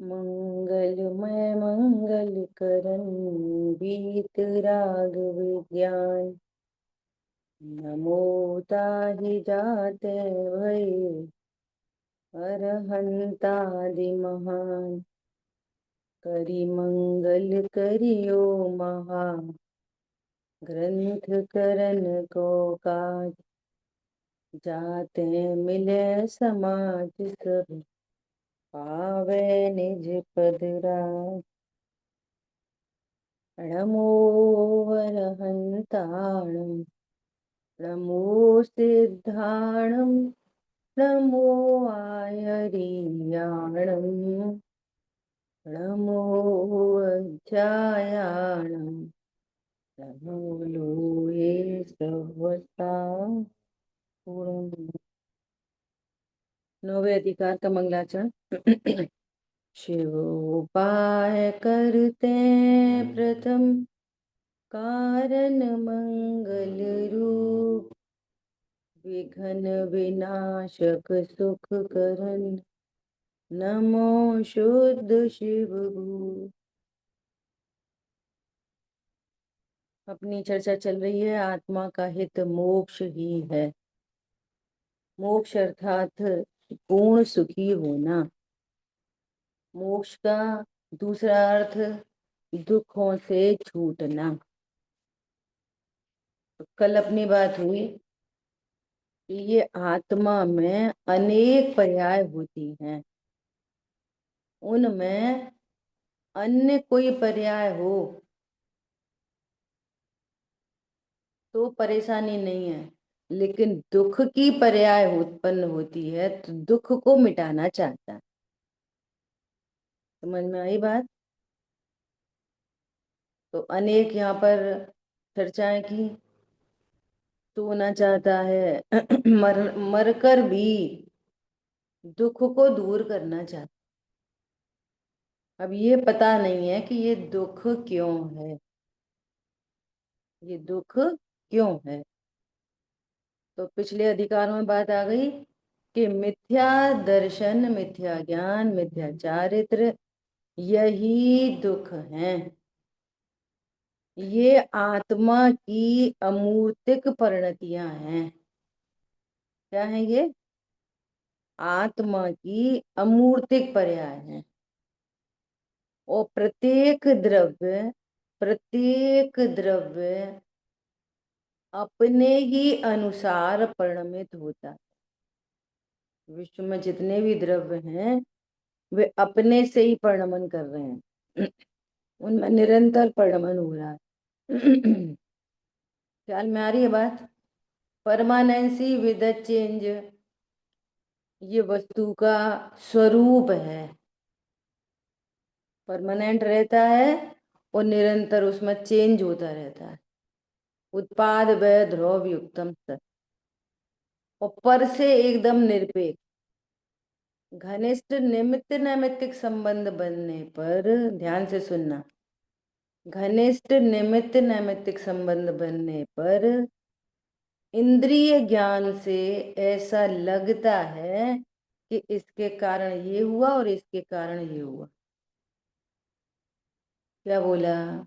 मंगलमय मंगल करन बीत राग विज्ञान। नमो ताहि जाते भय अरहंतादि महान। करि मंगल करियो महा ग्रंथ करन को काज। जाते मिले समाज सब पावे निज पद राज। नमो वरहंताणं नमो सिद्धाणं नमो आयर्याणं नमो अध्यायाणं नमो लोये सहस्रां। नौवे अधिकार का मंगलाचरण। शिव उपाय करते प्रथम कारण मंगल रूप। विघ्न विनाशक सुख करन नमो शुद्ध शिव गुरु। अपनी चर्चा चल रही है आत्मा का हित मोक्ष ही है। मोक्ष अर्थात पूर्ण सुखी होना। मोक्ष का दूसरा अर्थ दुखों से छूटना। तो कल अपनी बात हुई कि ये आत्मा में अनेक पर्याय होती हैं। उनमें अन्य कोई पर्याय हो तो परेशानी नहीं है, लेकिन दुख की पर्याय उत्पन्न होती है तो दुख को मिटाना चाहता है। समझ में आई बात? तो अनेक यहाँ पर चर्चाएं की। सोना चाहता है मर कर भी दुख को दूर करना चाहता। अब ये पता नहीं है कि ये दुख क्यों है, ये दुख क्यों है। तो पिछले अधिकार में बात आ गई कि मिथ्या दर्शन, मिथ्या ज्ञान, मिथ्या चारित्र यही दुख है। ये आत्मा की अमूर्तिक परिणतियां हैं। क्या है ये? आत्मा की अमूर्तिक पर्याय है। और प्रत्येक द्रव्य अपने ही अनुसार परिणमित होता है। विश्व में जितने भी द्रव्य हैं वे अपने से ही परिणमन कर रहे हैं। उनमें निरंतर परिणमन हो रहा है। ख्याल में आ रही है बात? परमानेंसी विद चेंज ये वस्तु का स्वरूप है। परमानेंट रहता है और निरंतर उसमें चेंज होता रहता है। उत्पाद व्यय ध्रुव युक्तम सत। और पर से एकदम निरपेक्ष। घनिष्ठ निमित्त नैमित्तिक संबंध बनने पर, ध्यान से सुनना, घनिष्ठ निमित्त नैमित्तिक संबंध बनने पर इंद्रिय ज्ञान से ऐसा लगता है कि इसके कारण ये हुआ और इसके कारण ये हुआ। क्या बोला?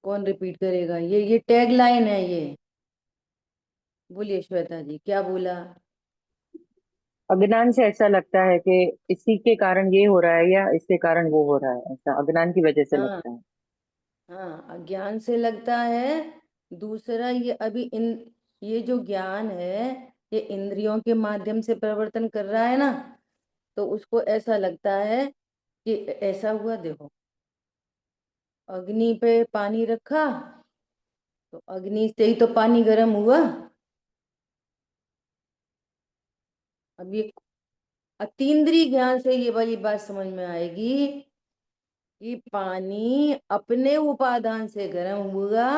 कौन रिपीट करेगा? ये टैग लाइन है ये। बोलिए श्वेता जी, क्या बोला? अज्ञान से ऐसा लगता है कि इसी के कारण ये हो रहा है या इसके कारण वो हो रहा है, ऐसा अज्ञान की वजह से हाँ लगता है। हाँ, अज्ञान से लगता है। दूसरा, ये जो ज्ञान है ये इंद्रियों के माध्यम से परिवर्तन कर रहा है ना, तो उसको ऐसा लगता है कि ऐसा हुआ। देखो, अग्नि पे पानी रखा तो अग्नि से ही तो पानी गर्म हुआ। अब ये अतीन्द्रिय ज्ञान से ये वाली बात समझ में आएगी कि पानी अपने उपादान से गर्म हुआ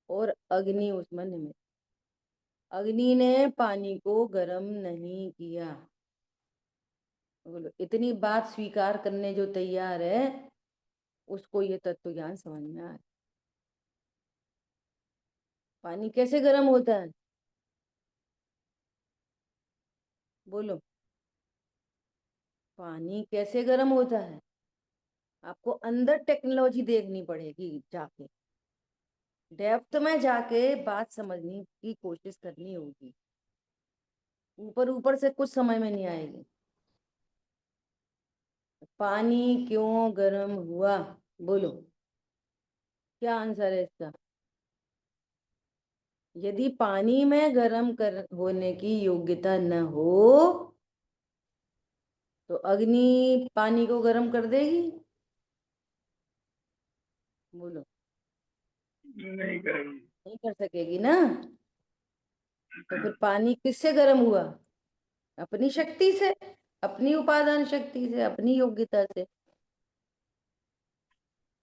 और अग्नि उसमें निमित्त। अग्नि ने पानी को गर्म नहीं किया। बोलो, इतनी बात स्वीकार करने जो तैयार है उसको ये तत्व ज्ञान समझ में आए। पानी कैसे गर्म होता है? बोलो। पानी कैसे गर्म होता है? आपको अंदर टेक्नोलॉजी देखनी पड़ेगी, जाके डेप्थ में जाके बात समझने की कोशिश करनी होगी। ऊपर ऊपर से कुछ समझ में नहीं आएगी। पानी क्यों गर्म हुआ? बोलो, क्या आंसर है इसका? यदि पानी में गर्म कर होने की योग्यता न हो तो अग्नि पानी को गर्म कर देगी? बोलो। नहीं करेगी। नहीं कर सकेगी ना। तो फिर पानी किससे गर्म हुआ? अपनी शक्ति से, अपनी उपादान शक्ति से, अपनी योग्यता से।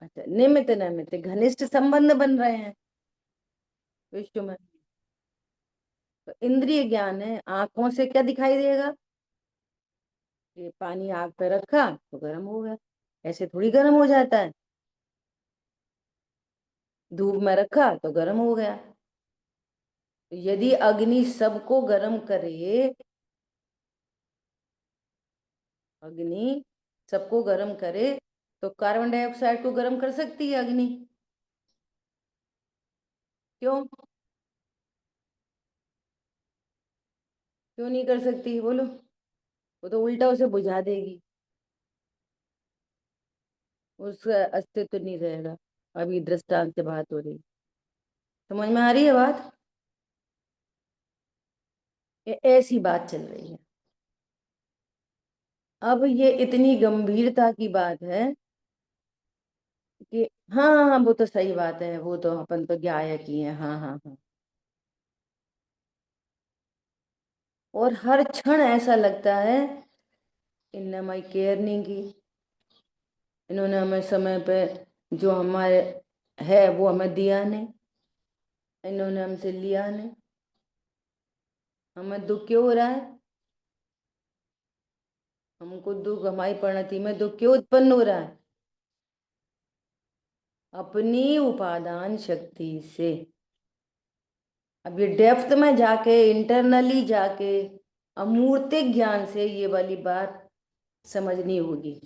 अच्छा, निमित्त नैमित्त घनिष्ठ संबंध बन रहे हैं विश्व में। तो इंद्रिय ज्ञान है, आंखों से क्या दिखाई देगा? कि पानी आग पे रखा तो गर्म हो गया। ऐसे थोड़ी गर्म हो जाता है। धूप में रखा तो गर्म हो गया। तो यदि अग्नि सबको गर्म करे, अग्नि सबको गर्म करे, तो कार्बन डाइऑक्साइड को गर्म कर सकती है अग्नि? क्यों? क्यों नहीं कर सकती? बोलो। वो तो उल्टा उसे बुझा देगी, उसका अस्तित्व नहीं रहेगा। अभी दृष्टांत से बात हो रही, समझ में आ रही है बात? ये ऐसी बात चल रही है। अब ये इतनी गंभीरता की बात है कि हाँ हाँ हाँ, वो तो सही बात है, वो तो अपन तो गायक ही है, हाँ हाँ हाँ। और हर क्षण ऐसा लगता है इनने हमारी केयर नहीं की, इन्होंने हमें समय पे जो हमारे है वो हमें दिया नहीं, इन्होंने हमसे लिया नहीं। हमें दुख क्यों हो रहा है? हमको दुख, हमारी परिणति में दुख क्यों उत्पन्न हो रहा है? अपनी उपादान शक्ति से। अब ये डेप्थ में जाके, इंटरनली जाके, अमूर्तिक ज्ञान से ये वाली बात समझनी होगी,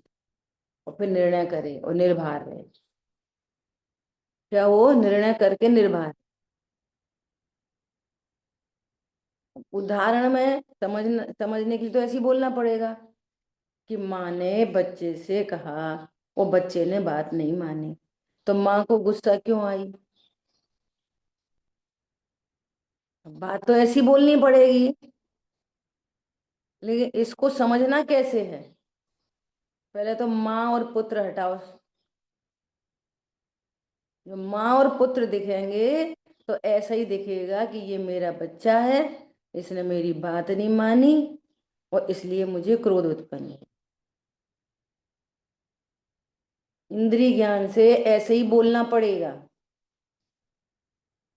और फिर निर्णय करे और निर्भर रहे। क्या वो निर्णय करके निर्भर? उदाहरण में समझने के लिए तो ऐसे ही बोलना पड़ेगा कि माँ ने बच्चे से कहा, वो बच्चे ने बात नहीं मानी, तो माँ को गुस्सा क्यों आई? बात तो ऐसी बोलनी पड़ेगी, लेकिन इसको समझना कैसे है? पहले तो माँ और पुत्र हटाओ। जो माँ और पुत्र दिखेंगे तो ऐसा ही दिखेगा कि ये मेरा बच्चा है, इसने मेरी बात नहीं मानी और इसलिए मुझे क्रोध उत्पन्न है। इंद्रिय ज्ञान से ऐसे ही बोलना पड़ेगा,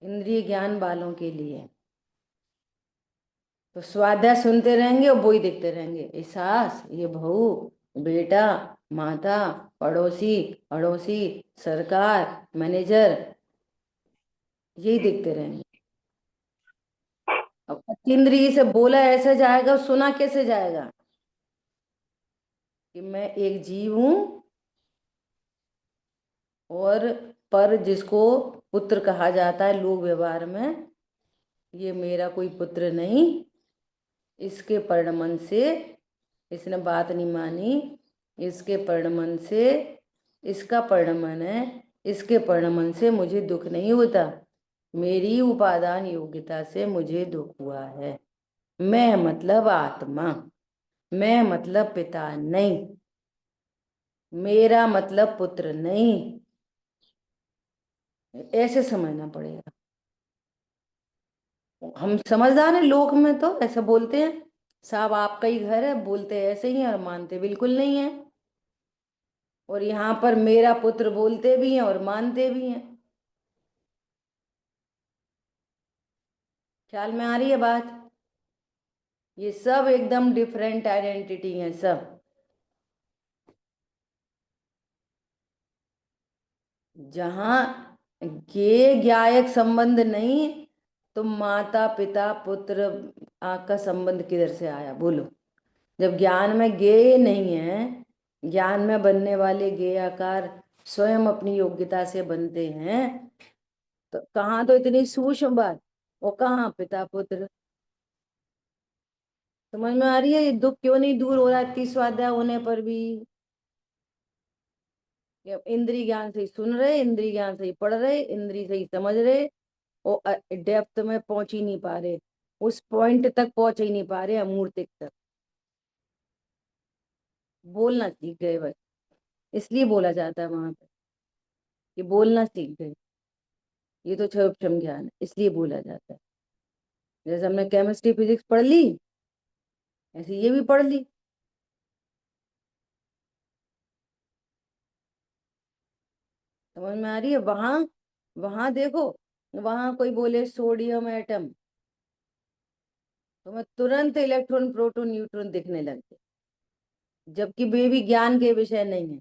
इंद्रिय ज्ञान वालों के लिए। तो स्वाध्याय सुनते रहेंगे और वही देखते रहेंगे, ये सास, ये बहू, बेटा, माता, पड़ोसी, अड़ोसी, सरकार, मैनेजर, यही देखते रहेंगे। अब अतीन्द्रिय से बोला ऐसे जाएगा, सुना कैसे जाएगा? कि मैं एक जीव हूं, और पर जिसको पुत्र कहा जाता है लोक व्यवहार में, ये मेरा कोई पुत्र नहीं, इसके परिणमन से, इसने बात नहीं मानी, इसके परिणमन से, इसका परिणमन है, इसके परिणमन से मुझे दुख नहीं होता, मेरी उपादान योग्यता से मुझे दुख हुआ है। मैं मतलब आत्मा, मैं मतलब पिता नहीं, मेरा मतलब पुत्र नहीं। ऐसे समझना पड़ेगा। हम समझदार हैं, लोक में तो ऐसा बोलते हैं, साहब आपका ही घर है, बोलते ऐसे ही हैं और मानते बिल्कुल नहीं है। और यहाँ पर मेरा पुत्र बोलते भी हैं और मानते भी हैं। ख्याल में आ रही है बात? ये सब एकदम डिफरेंट आइडेंटिटी है सब। जहाँ ये ज्ञायक संबंध नहीं, तो माता पिता पुत्र का संबंध किधर से आया? बोलो। जब ज्ञान में ज्ञेय नहीं है, ज्ञान में बनने वाले ज्ञेय आकार स्वयं अपनी योग्यता से बनते हैं, तो कहाँ तो इतनी सूक्ष्म बात, वो कहाँ पिता पुत्र। समझ में आ रही है ये दुख क्यों नहीं दूर हो रहा है इतनी स्वाध्याय होने पर भी? कि अब इंद्रिय ज्ञान से ही सुन रहे, इंद्रिय ज्ञान से ही पढ़ रहे, इंद्रिय से ही समझ रहे, और डेप्थ में पहुंच ही नहीं पा रहे, उस पॉइंट तक पहुंच ही नहीं पा रहे, अमूर्तिक तक। बोलना सीख गए बस, इसलिए बोला जाता है वहां पे कि बोलना सीख गए। ये तो क्षम ज्ञान है, इसलिए बोला जाता है। जैसे हमने केमिस्ट्री फिजिक्स पढ़ ली, ऐसे ये भी पढ़ ली। समझ में आ रही है? वहां वहां देखो, वहां कोई बोले सोडियम एटम, तो मैं तुरंत इलेक्ट्रॉन प्रोटॉन न्यूट्रॉन दिखने लगते, जबकि वे भी ज्ञान के विषय नहीं है।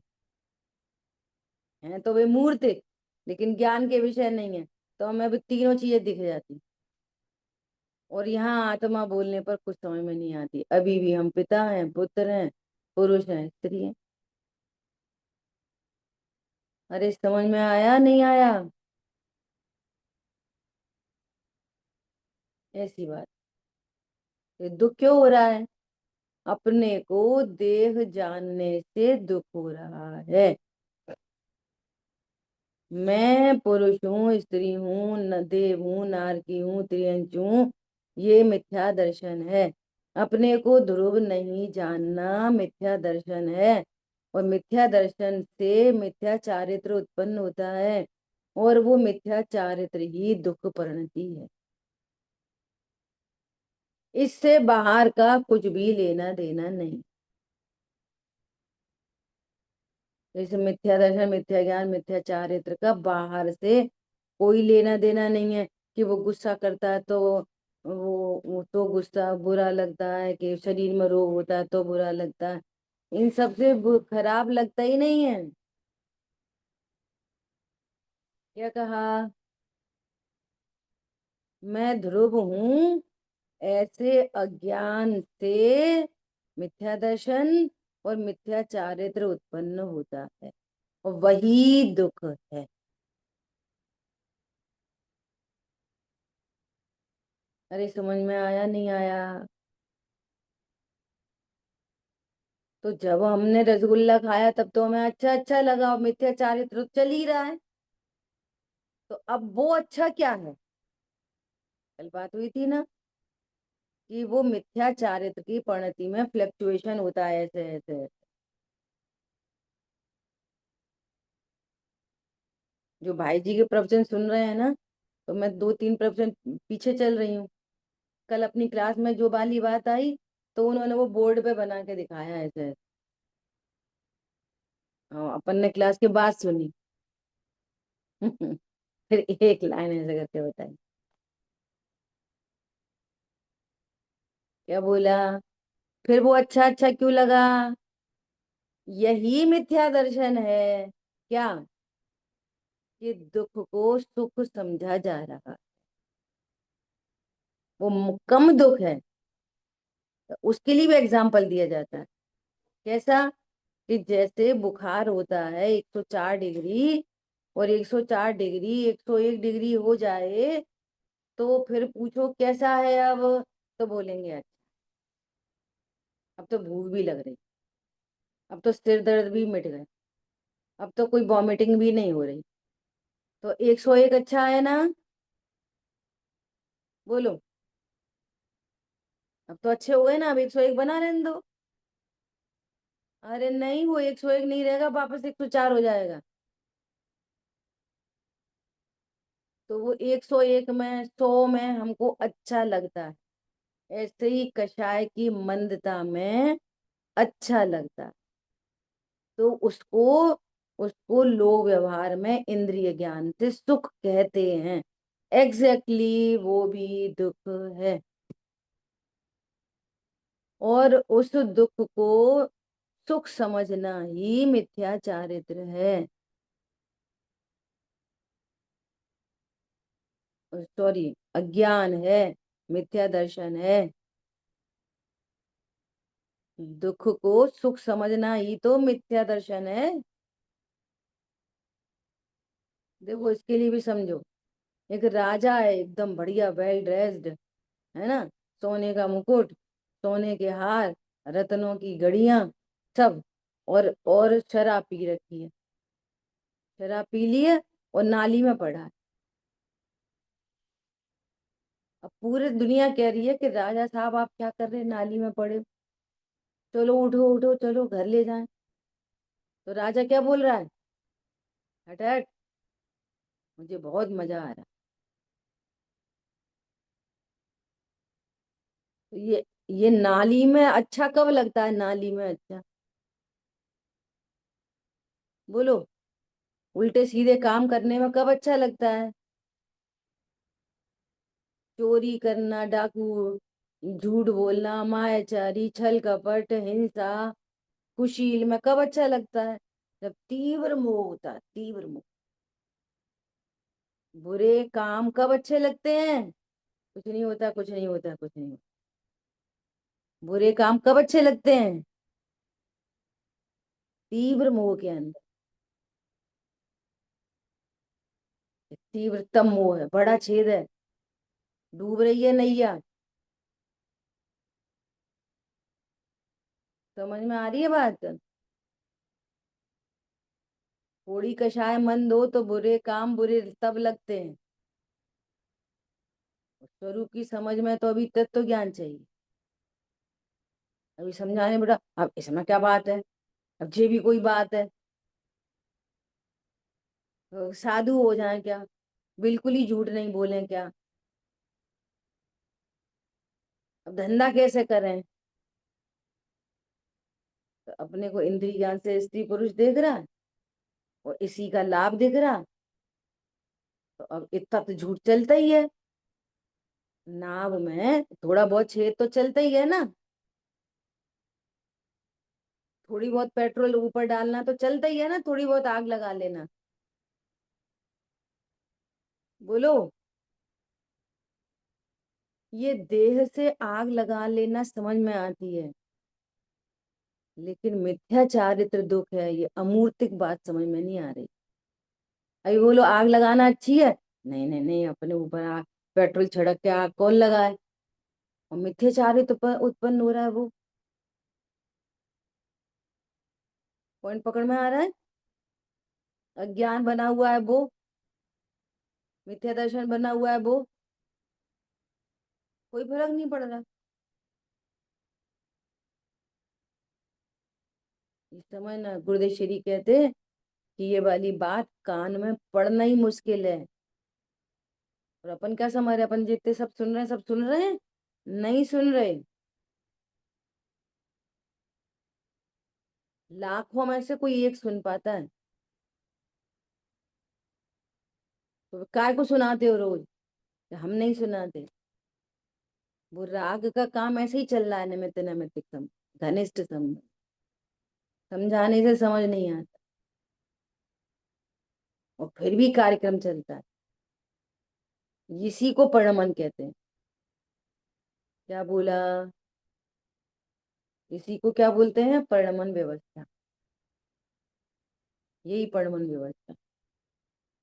हैं तो वे मूर्त है, लेकिन ज्ञान के विषय नहीं है, तो हमें भी तीनों चीजें दिख जाती। और यहाँ आत्मा बोलने पर कुछ समझ में नहीं आती, अभी भी हम पिता हैं, पुत्र हैं, पुरुष हैं, स्त्री हैं। अरे समझ में आया नहीं आया? ऐसी बात। ये दुख क्यों हो रहा है? अपने को देह जानने से दुख हो रहा है। मैं पुरुष हूँ, स्त्री हूँ, न देव हूँ, नारकी हूँ, त्रियंच हूँ, ये मिथ्या दर्शन है। अपने को ध्रुव नहीं जानना मिथ्या दर्शन है, और मिथ्या दर्शन से मिथ्या चारित्र उत्पन्न होता है, और वो मिथ्या चारित्र ही दुख परिणति है। इससे बाहर का कुछ भी लेना देना नहीं। जैसे मिथ्या दर्शन, मिथ्या ज्ञान, मिथ्या चारित्र का बाहर से कोई लेना देना नहीं है। कि वो गुस्सा करता है तो वो तो गुस्सा बुरा लगता है, कि शरीर में रोग होता है तो बुरा लगता है, इन सब से खराब लगता ही नहीं है। क्या कहा? मैं ध्रुव हूं, ऐसे अज्ञान से मिथ्या दर्शन और मिथ्या चारित्र उत्पन्न होता है, और वही दुख है। अरे समझ में आया नहीं आया? तो जब हमने रसगुल्ला खाया तब तो हमें अच्छा अच्छा लगा, और मिथ्या चारित्र तो चल ही रहा है। तो अब वो अच्छा क्या है? कल बात हुई थी ना, कि वो मिथ्या चारित्र की परिणति में फ्लक्चुएशन होता है, ऐसे ऐसे। जो भाई जी के प्रवचन सुन रहे हैं ना, तो मैं दो तीन प्रवचन पीछे चल रही हूँ। कल अपनी क्लास में जो वाली बात आई, तो उन्होंने वो बोर्ड पे बना के दिखाया ऐसे। हाँ, अपन ने क्लास के बाद सुनी। फिर एक लाइन ऐसे करके बताई। क्या बोला? फिर वो अच्छा अच्छा क्यों लगा? यही मिथ्या दर्शन है। क्या? कि दुख को सुख समझा जा रहा, वो कम दुख है। तो उसके लिए भी एग्जाम्पल दिया जाता है। कैसा? कि जैसे बुखार होता है 104 डिग्री, और 104 डिग्री 101 डिग्री हो जाए, तो फिर पूछो कैसा है अब? तो बोलेंगे अच्छा, अब तो भूख भी लग रही, अब तो सिर दर्द भी मिट गए, अब तो कोई वॉमिटिंग भी नहीं हो रही। तो 101 अच्छा है ना? बोलो। अब तो अच्छे हो गए ना, अब 101 बना रहने दो। अरे नहीं, वो 101 नहीं रहेगा, वापस 104 हो जाएगा। तो वो 101 में, 100 में हमको अच्छा लगता है, ऐसे ही कषाय की मंदता में अच्छा लगता है। तो उसको उसको लोग व्यवहार में इंद्रिय ज्ञान से सुख कहते हैं। एग्जैक्टली वो भी दुख है, और उस दुख को सुख समझना ही मिथ्या चारित्र है। सॉरी, अज्ञान है, मिथ्या दर्शन है। दुख को सुख समझना ही तो मिथ्या दर्शन है। देखो इसके लिए भी समझो। एक राजा है, एकदम बढ़िया वेल ड्रेस्ड, है ना, सोने का मुकुट, सोने के हार, रत्नों की घड़ियां, सब, और शराब पी रखी है। शराब पी ली है और नाली में पड़ा है। अब पूरी दुनिया कह रही है कि राजा साहब आप क्या कर रहे हैं, नाली में पड़े हो? चलो उठो उठो, चलो घर ले जाएं। तो राजा क्या बोल रहा है? हट हट, मुझे बहुत मजा आ रहा है। तो ये नाली में अच्छा कब लगता है? नाली में अच्छा, बोलो, उल्टे सीधे काम करने में कब अच्छा लगता है? चोरी करना, डाकू, झूठ बोलना, मायाचारी, छल कपट, हिंसा, कुशील में कब अच्छा लगता है? जब तीव्र मोह होता है, तीव्र मोह। बुरे काम कब अच्छे लगते हैं? कुछ नहीं होता, कुछ नहीं होता, कुछ नहीं होता। बुरे काम कब अच्छे लगते हैं? तीव्र मोह के अंदर। तीव्रतम मोह है, बड़ा छेद है, डूब रही है नैया। समझ में आ रही है बात? थोड़ी कषाय मन दो तो बुरे काम बुरे तब लगते हैं। स्वरूप की समझ में तो अभी तत्व ज्ञान चाहिए। अभी समझाने बेटा, अब इसमें क्या बात है, अब ये भी कोई बात है? तो साधु हो जाए क्या? बिल्कुल ही झूठ नहीं बोले क्या? अब धंधा कैसे करें? तो अपने को इंद्रिय ज्ञान से स्त्री पुरुष देख रहा है और इसी का लाभ दिख रहा, तो अब इतना तो झूठ चलता ही है। नाव में थोड़ा बहुत छेद तो चलता ही है ना। थोड़ी बहुत पेट्रोल ऊपर डालना तो चलता ही है ना, थोड़ी बहुत आग लगा लेना। बोलो। ये देह से आग लगा लेना समझ में आती है, लेकिन मिथ्या चारित्र दुख है, ये अमूर्तिक बात समझ में नहीं आ रही। अभी बोलो आग लगाना अच्छी है, नहीं नहीं नहीं, अपने ऊपर आग, पेट्रोल छिड़क के आग कौन लगाए? और मिथ्या चारित्र पर उत्पन्न हो रहा है वो। पॉइंट पकड़ में आ रहा है? अज्ञान बना हुआ है वो, मिथ्या दर्शन बना हुआ है वो। कोई फर्क नहीं पड़ रहा। इस समय ना गुरुदेव श्री कहते हैं कि ये वाली बात कान में पड़ना ही मुश्किल है। और अपन क्या समझ रहे हैं, अपन जितने सब सुन रहे हैं सब सुन रहे हैं? नहीं सुन रहे। लाखों में से कोई एक सुन पाता है। तो काय को सुनाते हो रोज? हम नहीं सुनाते। वो राग का काम ऐसे ही चल रहा है, निमित्त नैमित्तिक संबंध, घनिष्ठ संबंध। समझाने से समझ नहीं आता और फिर भी कार्यक्रम चलता है। इसी को परमन कहते हैं। क्या बोला? इसी को क्या बोलते हैं? परमन व्यवस्था। यही परमन व्यवस्था,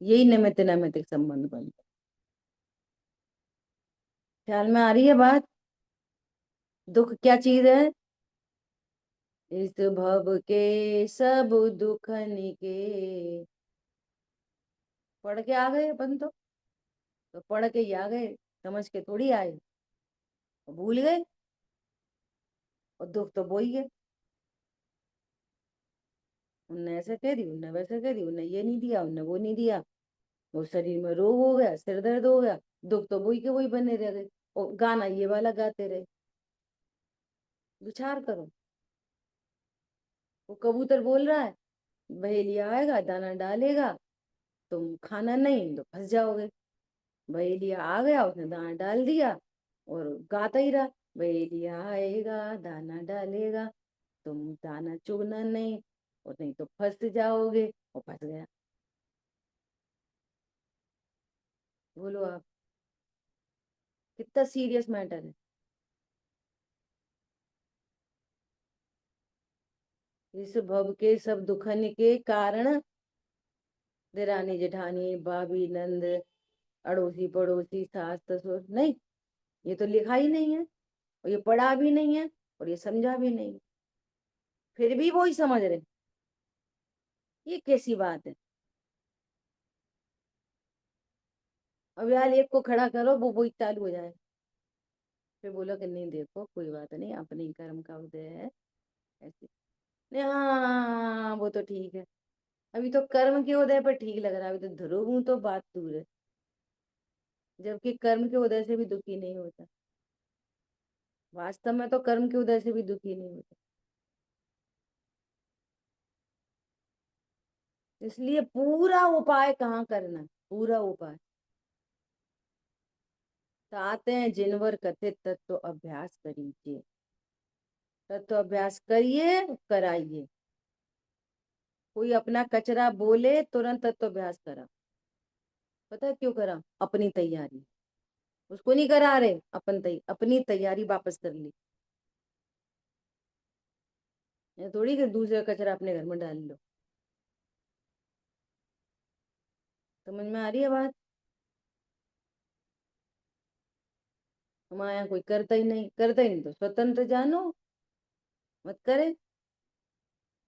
यही निमित्त नैमित्तिक संबंध बनता है। ख्याल में आ रही है बात? दुख क्या चीज है? इस भव के सब दुखन के। पढ़ के आ गए अपन तो पढ़ के ही आ गए, समझ के थोड़ी आए। भूल गए और दुख तो वो ही है। उनने ऐसे कह दी, उनने वैसे कह दी, उनने ये नहीं दिया, उनने वो नहीं दिया, वो शरीर में रोग हो गया, सिर दर्द हो गया, दुख तो वही के वही बने रह गए, और गाना ये वाला गाते रहे। विचार करो। वो कबूतर बोल रहा है, बहेलिया आएगा दाना डालेगा, तुम खाना नहीं तो फंस जाओगे। बहेलिया आ गया, उसने दाना डाल दिया और गाता ही रहा, बहेलिया आएगा दाना डालेगा, तुम दाना चुगना नहीं और नहीं तो फंस जाओगे, और फंस गया। बोलो आप, कितना सीरियस मैटर है। इस भव के सब दुखन के कारण देरानी जेठानी भाभी नंद अड़ोसी पड़ोसी सास ससुर नहीं, ये तो लिखा ही नहीं है और ये पढ़ा भी नहीं है और ये समझा भी नहीं, फिर भी वो ही समझ रहे। ये कैसी बात है? अब यार एक को खड़ा करो वो चालू हो जाए, फिर बोलो कि नहीं देखो कोई बात नहीं, अपने ही कर्म का उदय है, ऐसे नहीं। हाँ वो तो ठीक है, अभी तो कर्म के उदय पर ठीक लग रहा है, अभी तो ध्रुव हूं तो बात दूर है, जबकि कर्म के उदय से भी दुखी नहीं होता, वास्तव में तो कर्म के उदय से भी दुखी नहीं होता। इसलिए पूरा उपाय कहाँ करना, पूरा उपाय ताते हैं जिनवर कथित तत्व अभ्यास करिए, तत्व अभ्यास करिए, कराइए। कोई अपना कचरा बोले तुरंत तत्व अभ्यास करा, पता है क्यों करा? अपनी तैयारी, उसको नहीं करा रहे, अपनी तैयारी वापस कर ली। ये थोड़ी कि दूसरा कचरा अपने घर में डाल लो। समझ में आ रही है बात? हमारे यहाँ कोई करता ही नहीं तो स्वतंत्र जानो, मत करे।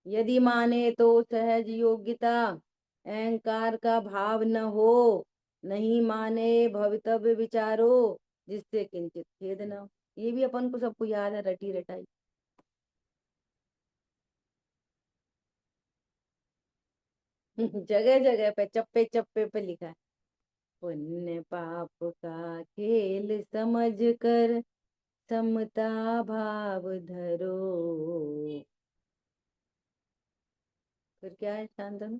यदि माने तो सहज योग्यता, अहंकार का भाव न हो, नहीं माने भवितव्य विचारो, जिससे किंचित खेद न हो। ये भी अपन को सबको याद है, रटी रटाई। जगह जगह पे चप्पे चप्पे पे लिखा है, पुण्य पाप का खेल समझ कर समता भाव धरो। फिर क्या है शांतनु?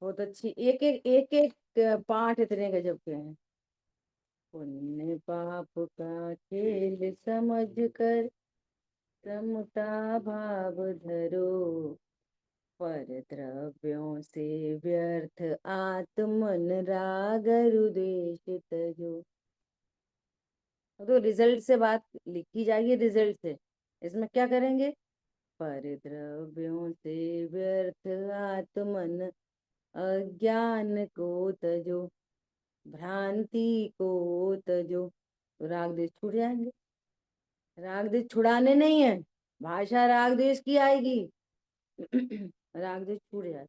बहुत अच्छी, एक एक पाठ इतने गजब के हैं। पुण्य पाप का खेल समझ कर समता भाव धरो, पर द्रव्यों से व्यर्थ आत्मन राग द्वेष तजो। तो रिजल्ट से बात लिखी जाएगी, रिजल्ट से इसमें क्या करेंगे? पर द्रव्यों से व्यर्थ आत्मन, अज्ञान को तजो, भ्रांति को तजो, तो राग द्वेष छूट जाएंगे। राग द्वेष छुड़ाने नहीं है, भाषा राग द्वेष की आएगी। राग द्वेष छूट जाए।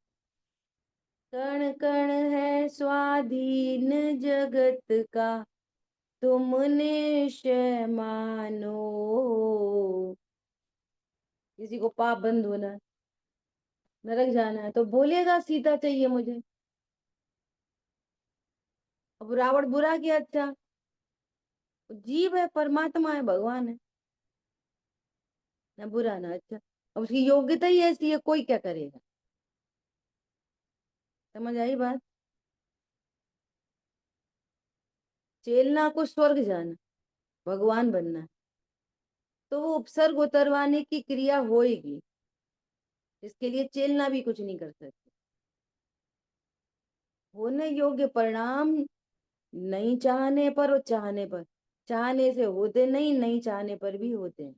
कण कण है स्वाधीन जगत का, तुमने निश्चय मानो। किसी को पाप बंद होना है, नरक जाना है, तो बोलेगा सीता चाहिए मुझे। अब रावण बुरा किया, अच्छा जीव है, परमात्मा है, भगवान है, ना बुरा ना अच्छा। अब उसकी योग्यता ही ऐसी है, कोई क्या करेगा? समझ आई बात? चेलना को स्वर्ग जाना, भगवान बनना, तो वो उपसर्ग उतरवाने की क्रिया होएगी, इसके लिए चेलना भी कुछ नहीं कर सकते। होने योग्य परिणाम नहीं चाहने पर और चाहने पर, चाहने से होते नहीं, नहीं चाहने पर भी होते हैं।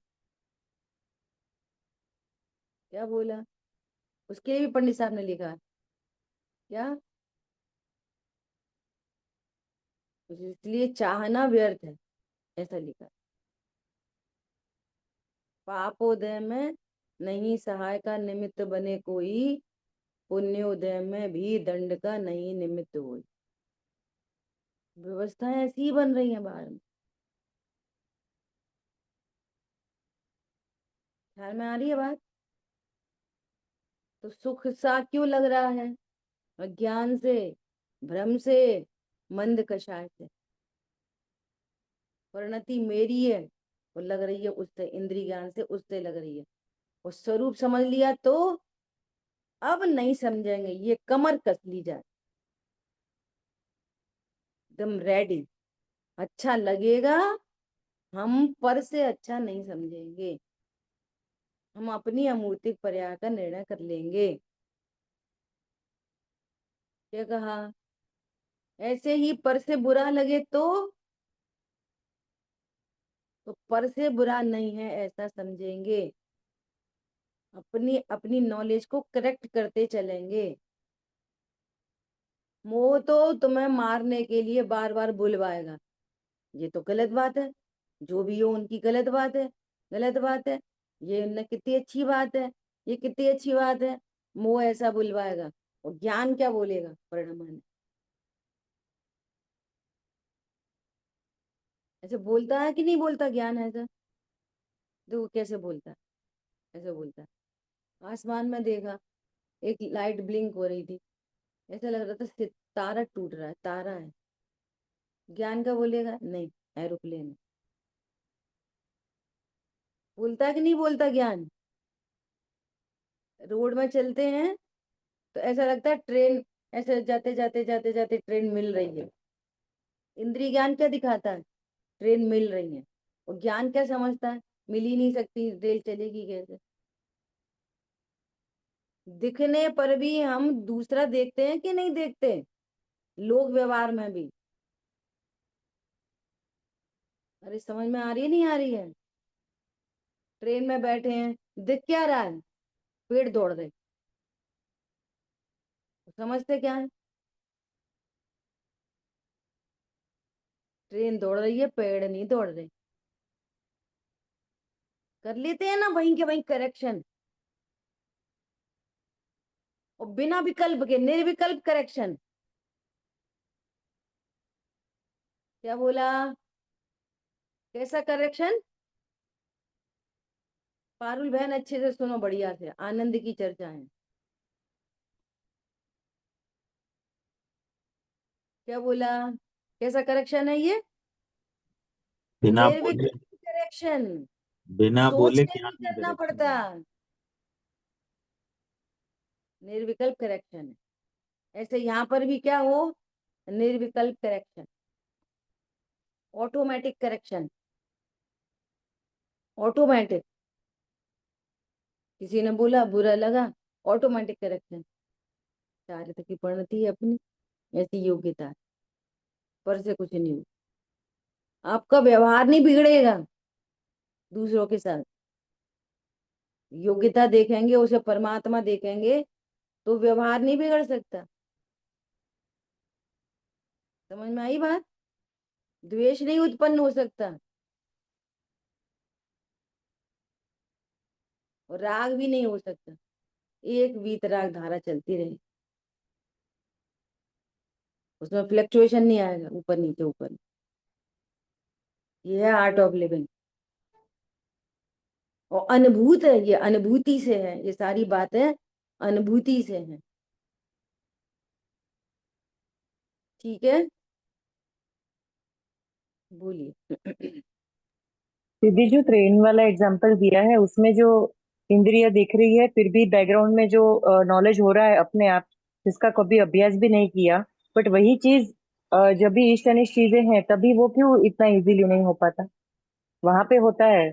क्या बोला? उसके लिए भी पंडित साहब ने लिखा है क्या? इसलिए चाहना व्यर्थ है, ऐसा लिखा है। पापोदय में नहीं सहाय का निमित्त बने कोई, पुण्योदय में भी दंड का नहीं निमित्त हो। व्यवस्थाएं ऐसी ही बन रही हैं बाहर में। ख्याल में आ रही है बात? तो सुख सा क्यों लग रहा है? अज्ञान से, भ्रम से, मंद कषाय से। परिणति मेरी है, वो लग रही है उससे, इंद्रिय ज्ञान से उससे लग रही है। और स्वरूप समझ लिया तो अब नहीं समझेंगे, ये कमर कस ली जाए, एकदम रेडी। अच्छा लगेगा, हम पर से अच्छा नहीं समझेंगे, हम अपनी अमूर्तिक पर्याय का निर्णय कर लेंगे। क्या कहा? ऐसे ही पर से बुरा लगे तो तो पर से बुरा नहीं है ऐसा समझेंगे, अपनी अपनी नॉलेज को करेक्ट करते चलेंगे। मोह तो तुम्हें मारने के लिए बार बार बुलवाएगा, ये तो गलत बात है। जो भी हो उनकी गलत बात है, गलत बात है। ये न कितनी अच्छी बात है, ये कितनी अच्छी बात है। मोह ऐसा बुलवाएगा, और ज्ञान क्या बोलेगा परिणाम। ऐसे बोलता है कि नहीं बोलता ज्ञान ऐसा? देखो कैसे बोलता है, ऐसे बोलता है। आसमान में देखा, एक लाइट ब्लिंक हो रही थी, ऐसा लग रहा था तारा टूट रहा है, तारा है। ज्ञान का बोलेगा नहीं, एरोप्लेन है। बोलता है कि नहीं बोलता ज्ञान? रोड में चलते हैं तो ऐसा लगता है ट्रेन, ऐसे जाते जाते जाते जाते ट्रेन मिल रही है। इंद्रिय ज्ञान क्या दिखाता है? ट्रेन मिल रही है। और ज्ञान क्या समझता है? मिल ही नहीं सकती, रेल चलेगी कैसे? दिखने पर भी हम दूसरा देखते हैं कि नहीं देखते? लोक व्यवहार में भी। अरे समझ में आ रही है नहीं आ रही है? ट्रेन में बैठे हैं, दिख क्या रहा है? पेड़ दौड़ रहे। समझते क्या है? ट्रेन दौड़ रही है, पेड़ नहीं दौड़ रहे। कर लेते हैं ना वहीं के वहीं करेक्शन, और बिना विकल्प के निर्विकल्प करेक्शन। क्या बोला? कैसा करेक्शन? पारुल बहन अच्छे से सुनो, बढ़िया से, आनंद की चर्चा है। क्या बोला? कैसा करेक्शन है ये? बिना बोले, निर्विकल्प करेक्शन। बिना बोले सोच के ज्ञान नहीं में करना डायरेक्शन पड़ता। है। निर्विकल्प करेक्शन है। ऐसे यहाँ पर भी क्या हो? निर्विकल्प करेक्शन, ऑटोमेटिक करेक्शन। ऑटोमेटिक, किसी ने बोला बुरा लगा, ऑटोमेटिक करेक्शन। चारित्र की परिणति है अपनी, ऐसी योग्यता है। पर से कुछ नहीं हो। आपका व्यवहार नहीं बिगड़ेगा दूसरों के साथ। योग्यता देखेंगे, उसे परमात्मा देखेंगे, तो व्यवहार नहीं बिगड़ सकता। समझ में आई बात? द्वेष नहीं उत्पन्न हो सकता, और राग भी नहीं हो सकता। एक वीतराग धारा चलती रहे, उसमें फ्लक्चुएशन नहीं आएगा, ऊपर नीचे ऊपर नीचे। ये है आर्ट ऑफ लिविंग। और अनुभूत है, ये अनुभूति से है, ये सारी बातें अनुभूति से है। ठीक है, बोलिए। दीदी जो ट्रेन वाला एग्जांपल दिया है उसमें जो इंद्रिय दिख रही है फिर भी बैकग्राउंड में जो नॉलेज हो रहा है अपने आप, जिसका कभी अभ्यास भी नहीं किया, बट वही चीज जब भी इष्ट अनिष्ट चीजें हैं तभी वो क्यों इतना इजीली नहीं हो पाता, वहां पे होता है।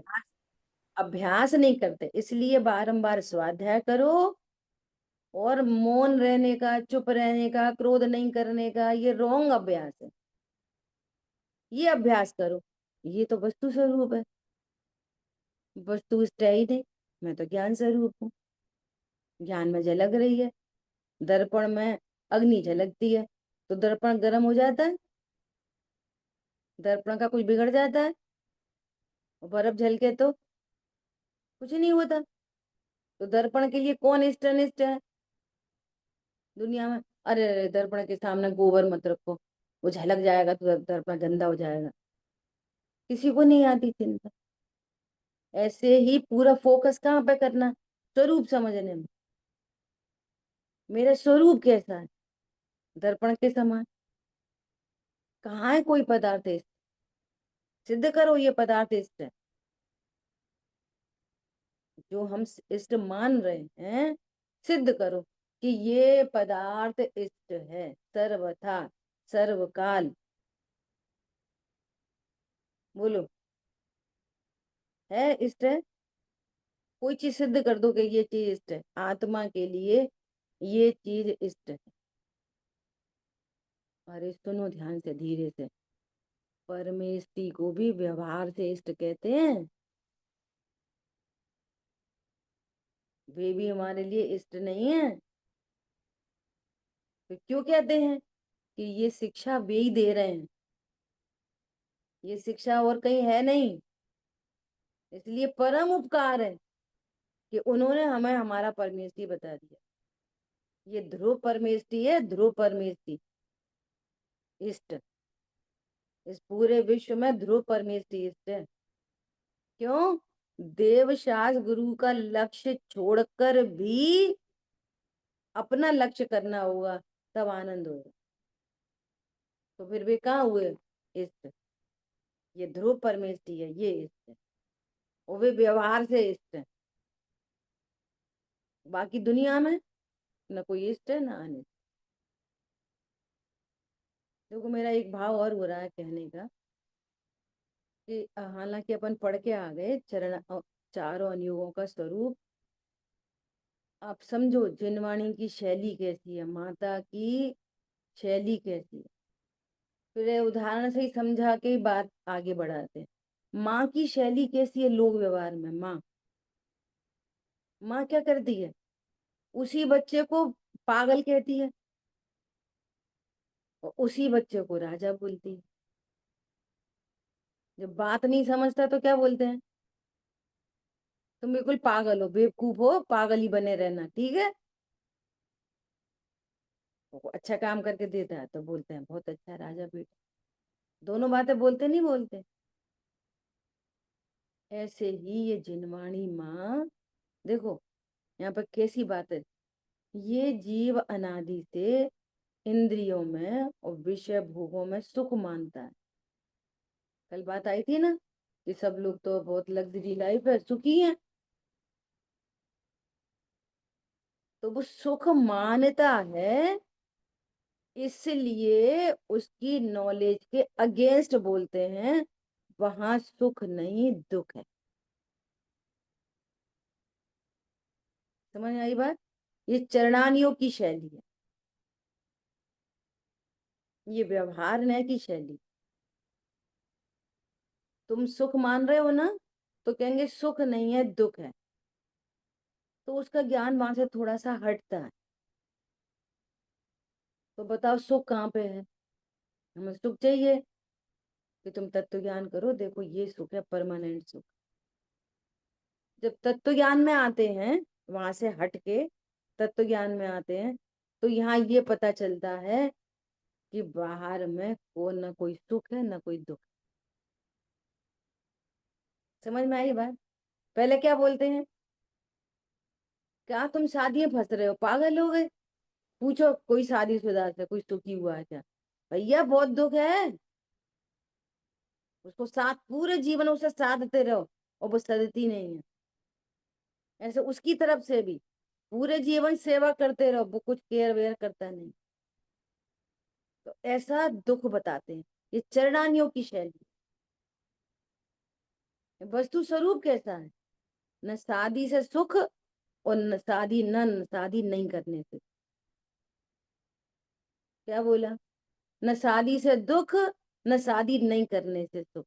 अभ्यास नहीं करते, इसलिए बारंबार स्वाध्याय करो। और मौन रहने का, चुप रहने का, क्रोध नहीं करने का, ये रोंग अभ्यास है। ये अभ्यास करो। ये तो वस्तु स्वरूप है। वस्तु इष्ट है ही नहीं। मैं तो ज्ञान स्वरूप हूँ। ज्ञान में झलक रही है। दर्पण में अग्नि झलकती है, तो दर्पण गर्म हो जाता है? दर्पण का कुछ बिगड़ जाता है? और बर्फ झलके तो कुछ नहीं होता। तो दर्पण के लिए कौन इष्ट अनिष्ट है दुनिया में? अरे अरे, दर्पण के सामने गोबर मत रखो, वो झलक जाएगा तो दर्पण गंदा हो जाएगा। किसी को नहीं आती चिंता। ऐसे ही पूरा फोकस कहाँ पे करना? स्वरूप समझने में। मेरा स्वरूप कैसा है? दर्पण के समान। कहाँ है कोई पदार्थ इष्ट? सिद्ध करो ये पदार्थ इष्ट है। जो हम इष्ट मान रहे हैं, सिद्ध करो कि ये पदार्थ इष्ट है सर्वथा, सर्वकाल। बोलो, है इष्ट है? कोई चीज सिद्ध कर दो कि ये चीज इष्ट है, आत्मा के लिए ये चीज इष्ट है। अरे सुनो ध्यान से, धीरे से। परमेष्टि को भी व्यवहार से इष्ट कहते हैं, वे भी हमारे लिए इष्ट नहीं है। तो क्यों कहते हैं कि ये शिक्षा वे ही दे रहे हैं, ये शिक्षा और कहीं है नहीं। इसलिए परम उपकार है कि उन्होंने हमें हमारा परमेष्टि बता दिया। ये ध्रुव परमेष्टि है, ध्रुव परमेष्टि इष्ट। इस पूरे विश्व में ध्रुव परमेष्टि इष्ट है। क्यों? देवशास्त्र गुरु का लक्ष्य छोड़कर भी अपना लक्ष्य करना होगा, तब आनंद होगा। तो फिर वे कहाँ हुए इष्ट? ये ध्रुव परमेष्टि है, ये इष्ट है। और वे व्यवहार से इष्ट है। बाकी दुनिया में न कोई इष्ट है ना अनिष्ट। देखो मेरा एक भाव और हो रहा है कहने का कि हालांकि अपन पढ़ के आ गए चरण चारों अनुयोगों का स्वरूप। आप समझो जिनवाणी की शैली कैसी है, माता की शैली कैसी है। फिर ये उदाहरण से ही समझा के ही बात आगे बढ़ाते हैं। माँ की शैली कैसी है लोक व्यवहार में? माँ क्या करती है? उसी बच्चे को पागल कहती है और उसी बच्चे को राजा बोलती है। जब बात नहीं समझता तो क्या बोलते हैं? तुम बिल्कुल पागल हो, बेवकूफ हो, पागल ही बने रहना, ठीक है। वो अच्छा काम करके देता है तो बोलते हैं बहुत अच्छा राजा बेटा। दोनों बातें बोलते नहीं बोलते? ऐसे ही ये जिनवाणी माँ, देखो यहाँ पर कैसी बात है। ये जीव अनादि से इंद्रियों में और विषय भोगों में सुख मानता है। कल बात आई थी ना कि सब लोग तो बहुत लग्जरी लाइफ है, सुखी हैं। तो वो सुख मानता है, इसलिए उसकी नॉलेज के अगेंस्ट बोलते हैं वहां सुख नहीं दुख है। समझ आई बात? ये चरणानियों की शैली है, ये व्यवहार न की शैली। तुम सुख मान रहे हो ना, तो कहेंगे सुख नहीं है दुख है। तो उसका ज्ञान वहां से थोड़ा सा हटता है। तो बताओ सुख कहाँ पे है? हमें सुख चाहिए कि तुम तत्व ज्ञान करो, देखो ये सुख है, परमानेंट सुख। जब तत्व ज्ञान में आते हैं, वहां से हट के तत्व ज्ञान में आते हैं, तो यहाँ ये पता चलता है कि बाहर में को न कोई सुख है न कोई दुख। समझ में आई बात? पहले क्या बोलते हैं? क्या तुम शादी में फंस रहे हो, पागल हो गए? पूछो कोई शादीशुदा से, कोई सुखी हुआ है क्या? भैया बहुत दुख है। उसको साथ पूरे जीवन उसे साधते रहो और वो सदती नहीं है। ऐसे उसकी तरफ से भी पूरे जीवन सेवा करते रहो, वो कुछ केयर वेयर करता नहीं। तो ऐसा दुख बताते हैं। ये चरणानियों की शैली। वस्तु स्वरूप कैसा है? न शादी से सुख और न शादी नहीं करने से। क्या बोला? न शादी से दुख, न शादी नहीं करने से सुख।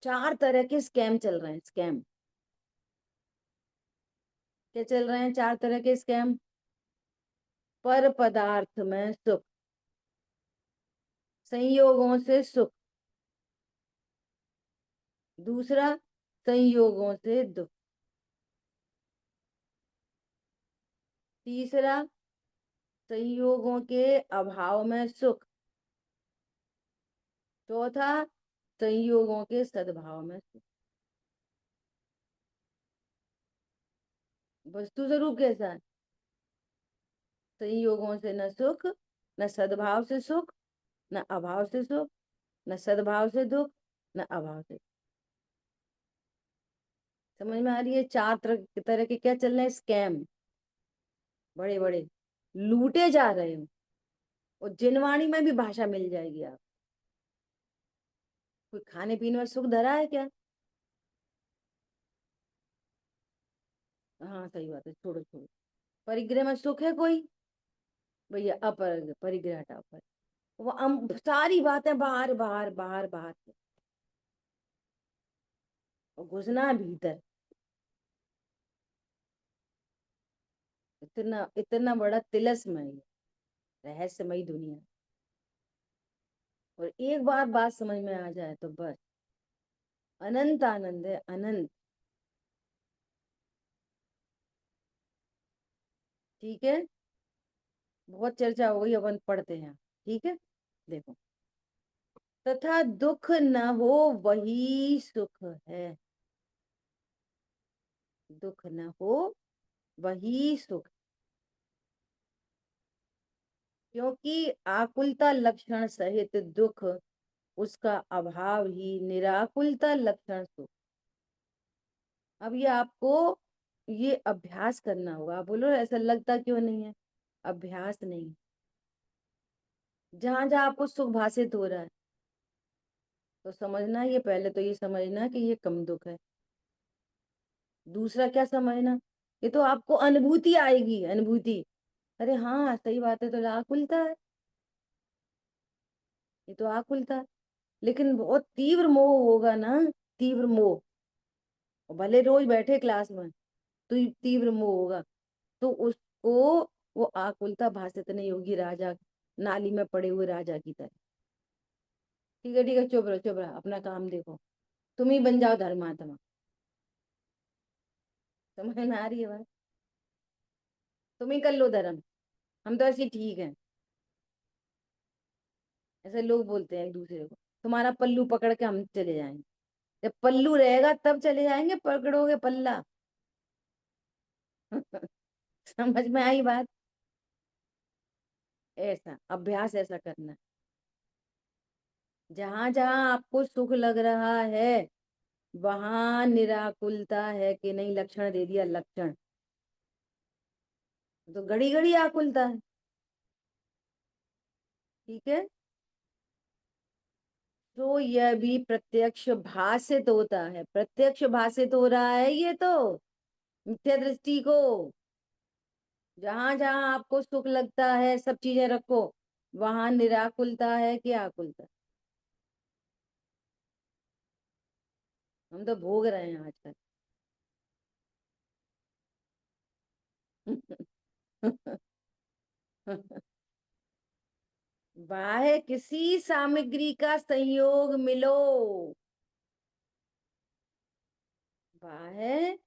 चार तरह के स्कैम चल रहे हैं, स्कैम। क्या चल रहे हैं चार तरह के स्कैम? पर पदार्थ में सुख, संयोगों से सुख, दूसरा संयोगों से दुख, तीसरा संयोगों के अभाव में सुख, चौथा संयोगों के सद्भाव में सुख। वस्तु स्वरूप कैसा है? संयोगों से न सुख, न सद्भाव से सुख, न अभाव से सुख, न सद्भाव से दुख, न अभाव से। समझ में आ रही है? चार तरह के क्या चल रहे हैं स्कैम, बड़े बड़े लूटे जा रहे हो। और जिनवाणी में भी भाषा मिल जाएगी आप। कोई खाने पीने में सुख धरा है क्या? हाँ सही बात है, छोड़ो छोड़ो। परिग्रह में सुख है कोई? भैया अपर परिग्रह हटाओ पर। वो हम सारी बातें बाहर बाहर बाहर बाहर और घुसना भीतर। इतना इतना बड़ा तिलस्मय रहस्यमयी दुनिया। और एक बार बात समझ में आ जाए तो बस अनंत आनंद है, अनंत। ठीक है, बहुत चर्चा हो गई, अपन पढ़ते हैं। ठीक है, देखो, तथा दुख न हो वही सुख है। दुख न हो वही सुख, क्योंकि आकुलता लक्षण सहित दुख उसका अभाव ही निराकुलता लक्षण सुख। अब ये आपको ये अभ्यास करना होगा। आप बोलो ऐसा लगता क्यों नहीं है? अभ्यास नहीं। जहां जहां आपको सुख भाषित हो रहा है तो समझना, ये पहले तो ये समझना कि ये कम दुख है। दूसरा क्या समझना, ये तो आपको अनुभूति आएगी, अनुभूति। अरे हाँ सही बात है, तो आकुलता है, ये तो आकुलता है। लेकिन बहुत तीव्र मोह होगा ना, तीव्र मोह, और भले रोज बैठे क्लास में तो तीव्र मोह होगा, तो उसको वो आकुलता भाषित नहीं होगी, राजा नाली में पड़े हुए राजा की तरह। ठीक है ठीक है, चुप रहो चुप रहो, अपना काम देखो। तुम ही बन जाओ धर्मात्मा। समझ में आ रही है बात? तुम ही कर लो धर्म, हम तो ऐसे ही ठीक है। ऐसे लोग बोलते हैं एक दूसरे को, तुम्हारा पल्लू पकड़ के हम चले जाएंगे। जब पल्लू रहेगा तब चले जाएंगे, पकड़ोगे पल्ला। समझ में आई बात? ऐसा अभ्यास ऐसा करना, जहां जहां आपको सुख लग रहा है वहां निराकुलता है कि नहीं, लक्षण दे दिया, लक्षण। तो घड़ी घड़ी आकुलता है। ठीक है, तो यह भी प्रत्यक्ष भाषित होता है, प्रत्यक्ष भाषित हो रहा है ये तो, मिथ्या दृष्टि को। जहां जहां आपको सुख लगता है सब चीजें रखो, वहां निराकुलता है कि आकुलता? हम तो भोग रहे हैं आजकल। बाह्य किसी सामग्री का संयोग मिलो, बाह्य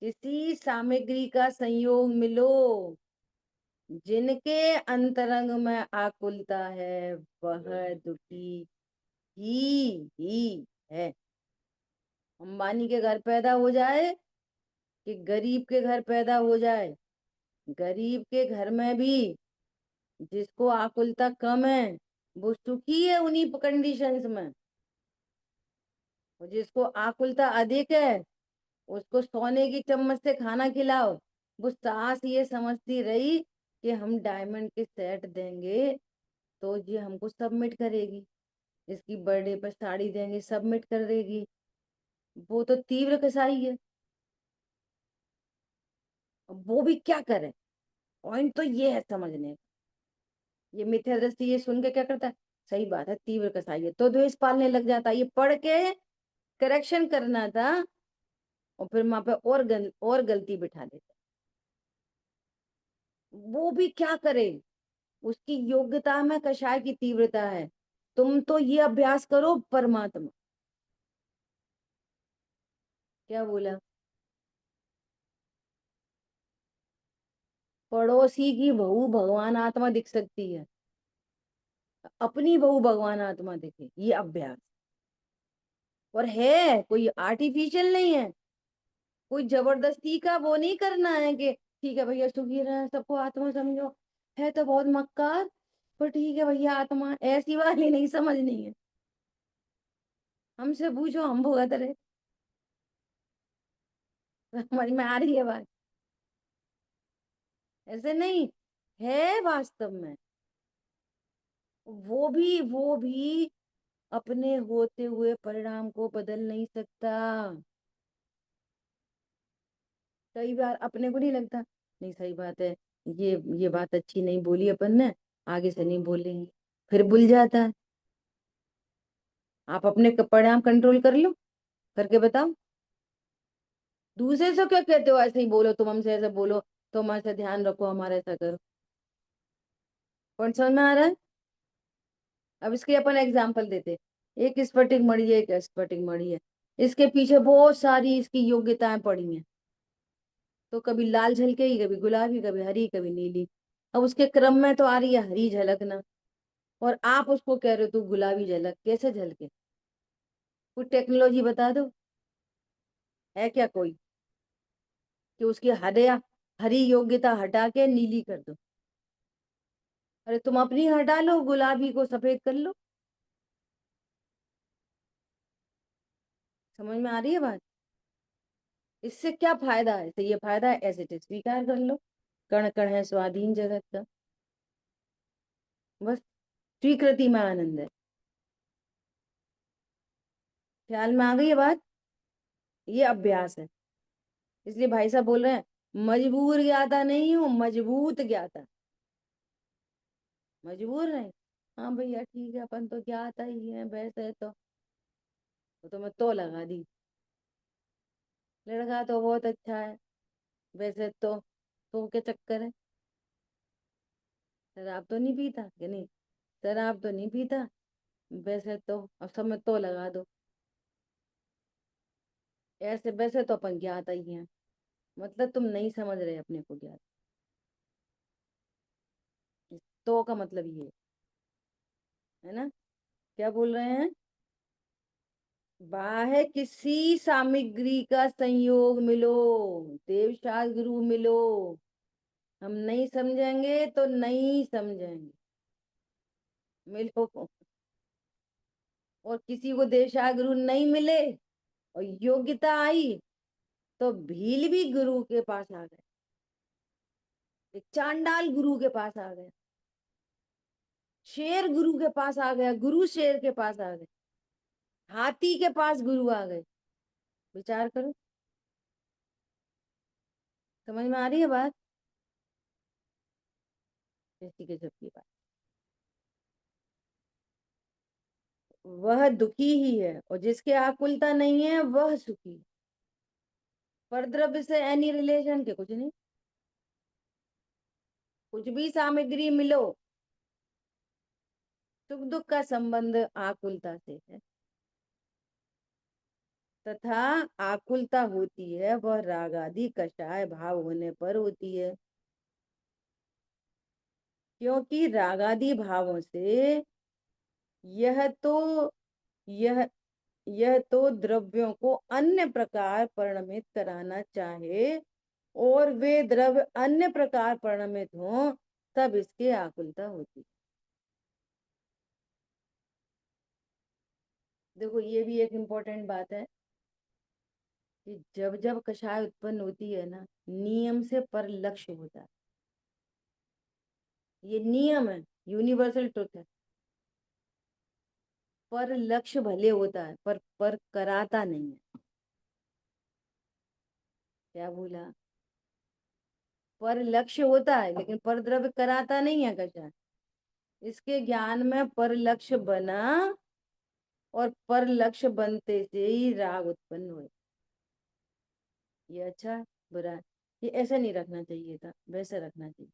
किसी सामग्री का संयोग मिलो, जिनके अंतरंग में आकुलता है वह दुखी ही है। अंबानी के घर पैदा हो जाए कि गरीब के घर पैदा हो जाए, गरीब के घर में भी जिसको आकुलता कम है वो सुखी है उन्हीं कंडीशंस में, और जिसको आकुलता अधिक है उसको सोने की चम्मच से खाना खिलाओ, वो सास ये समझती रही कि हम डायमंड के सेट देंगे तो ये हमको सबमिट करेगी, इसकी बर्थडे पर साड़ी देंगे सबमिट कर देगी। वो तो तीव्र कसाई है। अब वो भी क्या करे? पॉइंट तो ये है समझने का। ये मिथ्या दृष्टि ये सुन के क्या करता है, सही बात है तीव्र कसाई है, तो द्वेष पालने लग जाता है। ये पढ़ के करेक्शन करना था और फिर वहां पे और गलती बिठा देता। वो भी क्या करे, उसकी योग्यता में कषाय की तीव्रता है। तुम तो ये अभ्यास करो परमात्मा। क्या बोला? पड़ोसी की बहू भगवान आत्मा दिख सकती है, अपनी बहू भगवान आत्मा दिखे, ये अभ्यास। और है कोई आर्टिफिशियल नहीं है, कोई जबरदस्ती का वो नहीं करना है कि ठीक है भैया सुखी रहे सबको आत्मा समझो, है तो बहुत मक्कार पर ठीक है भैया आत्मा, ऐसी वाली नहीं समझनी है। हमसे पूछो हम भुगत रहे। समझ में आ रही है बात? ऐसे नहीं है वास्तव में। वो भी अपने होते हुए परिणाम को बदल नहीं सकता। कई बार अपने को नहीं लगता, नहीं सही बात है, ये बात अच्छी नहीं बोली अपन ने, आगे से नहीं बोलेंगे। फिर भूल जाता है। आप अपने परिणाम कंट्रोल कर लो, करके बताओ। दूसरे से क्या कहते हो, ऐसे ही बोलो, तुम हमसे ऐसे बोलो, तुम ऐसे ध्यान रखो, हमारा ऐसा करो। कौन समझ में आ रहा है? अब इसके अपन एग्जाम्पल देते। एक स्फटिक मणि है, एक स्फटिक मणि है, इसके पीछे बहुत सारी इसकी योग्यताएं पड़ी हैं। तो कभी लाल झलकेगी, कभी गुलाबी, कभी हरी, कभी नीली। अब उसके क्रम में तो आ रही है हरी झलकना, और आप उसको कह रहे हो तू गुलाबी झलक, कैसे झलके? कोई टेक्नोलॉजी बता दो, है क्या कोई, कि उसकी हरी योग्यता हटा के नीली कर दो? अरे तुम अपनी हटा लो, गुलाबी को सफेद कर लो। समझ में आ रही है बात? इससे क्या फायदा है? तो ये फायदा है, ऐसे स्वीकार कर लो, कण कण है स्वाधीन जगत का, बस स्वीकृति में आनंद है। ख्याल में आ गई ये बात? ये अभ्यास है। इसलिए भाई साहब बोल रहे हैं, मजबूर ज्ञाता नहीं हूं, मजबूत ज्ञाता। मजबूर नहीं, हाँ भैया ठीक है, अपन तो ज्ञाता ही है वैसे तो मैं तो लगा दी, लड़का तो बहुत अच्छा है वैसे तो क्या चक्कर है? शराब तो नहीं पीता कि नहीं, शराब तो नहीं पीता वैसे तो, अब सब में तो लगा दो। ऐसे वैसे तो अपन ज्ञाता ही हैं, मतलब तुम नहीं समझ रहे अपने को ज्ञात। इस तो का मतलब ये है ना। क्या बोल रहे हैं? बाह्य किसी सामग्री का संयोग मिलो, देवशास्त्र गुरु मिलो, हम नहीं समझेंगे तो नहीं समझेंगे, मिलो। और किसी को देवशास्त्र गुरु नहीं मिले और योग्यता आई, तो भील भी गुरु के पास आ गए, एक चांडाल गुरु के पास आ गया, शेर गुरु के पास आ गया, गुरु शेर के पास आ गए, हाथी के पास गुरु आ गए। विचार करो, समझ में आ रही है बात? ऐसी गजब की बात। वह दुखी ही है, और जिसके आकुलता नहीं है वह सुखी है। परद्रव्य से एनी रिलेशन के कुछ नहीं, कुछ भी सामग्री मिलो, सुख दुख का संबंध आकुलता से है, तथा आकुलता होती है वह राग आदि कषाय भाव होने पर होती है। क्योंकि रागादि भावों से यह तो यह यह तो द्रव्यों को अन्य प्रकार परिणमित कराना चाहे, और वे द्रव्य अन्य प्रकार परिणमित हों, तब इसकी आकुलता होती। देखो ये भी एक इम्पोर्टेंट बात है, कि जब जब कषाय उत्पन्न होती है ना, नियम से पर लक्ष्य होता है। ये नियम है, यूनिवर्सल ट्रुथ है। पर लक्ष्य भले होता है, पर कराता नहीं है। क्या बोला? पर लक्ष्य होता है लेकिन पर द्रव्य कराता नहीं है कषाय। इसके ज्ञान में पर लक्ष्य बना, और पर लक्ष्य बनते से ही राग उत्पन्न हुए। ये अच्छा है, बुरा है? ये ऐसा नहीं रखना चाहिए था, वैसे रखना चाहिए।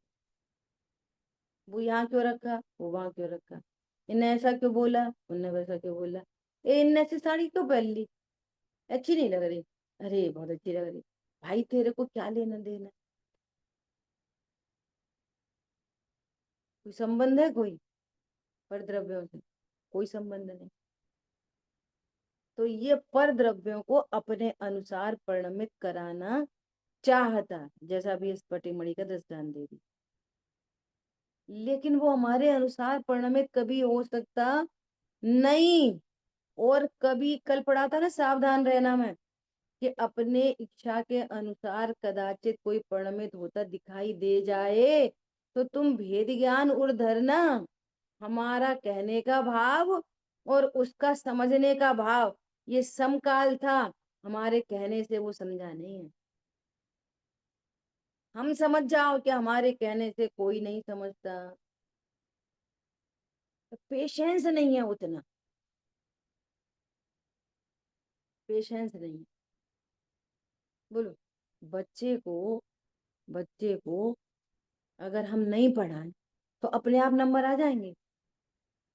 वो यहाँ क्यों रखा, वो वहां क्यों रखा, इन्हें ऐसा क्यों बोला, उनने वैसा क्यों बोला, इनने ऐसी साड़ी क्यों पहन ली, अच्छी नहीं लग रही, अरे बहुत अच्छी लग रही। भाई तेरे को क्या लेना देना? कोई संबंध है कोई पर द्रव्यों से? कोई संबंध नहीं। तो ये पर द्रव्यों को अपने अनुसार परिणमित कराना चाहता है, जैसा अभी इस पटिमणि का दृष्टांत दे दी। लेकिन वो हमारे अनुसार परिणमित कभी हो सकता नहीं। और कभी कल पढ़ा था ना, सावधान रहना में, कि अपने इच्छा के अनुसार कदाचित कोई परिणमित होता दिखाई दे जाए, तो तुम भेद ज्ञान उड़ धरना। हमारा कहने का भाव और उसका समझने का भाव ये समकाल था, हमारे कहने से वो समझा नहीं है। हम समझ जाओ कि हमारे कहने से कोई नहीं समझता। तो पेशेंस नहीं है, उतना पेशेंस नहीं है। बोलो, बच्चे को अगर हम नहीं पढ़ाएं तो अपने आप नंबर आ जाएंगे,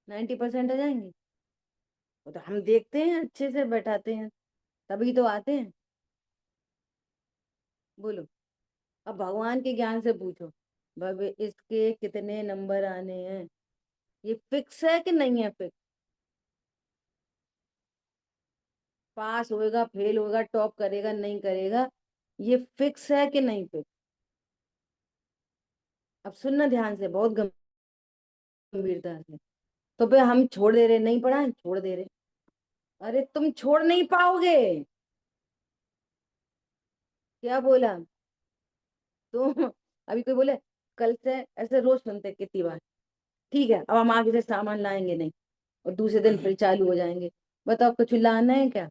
90% आ जाएंगे। वो तो हम देखते हैं, अच्छे से बैठाते हैं, तभी तो आते हैं। बोलो, अब भगवान के ज्ञान से पूछो, भव्य इसके कितने नंबर आने हैं, ये फिक्स है कि नहीं है फिक्स? पास होएगा, फेल होएगा, टॉप करेगा, नहीं करेगा, ये फिक्स है कि नहीं फिक्स? अब सुनना ध्यान से, बहुत गंभीरता से। तो फिर हम छोड़ दे रहे, नहीं पढ़ा, छोड़ दे रहे। अरे तुम छोड़ नहीं पाओगे। क्या बोला? तुम अभी कोई बोले कल से, ऐसे रोज सुनते हैं कितनी बार, ठीक है अब हम आगे से सामान लाएंगे नहीं, और दूसरे दिन फिर चालू हो जाएंगे। बताओ, कुछ लाना है क्या?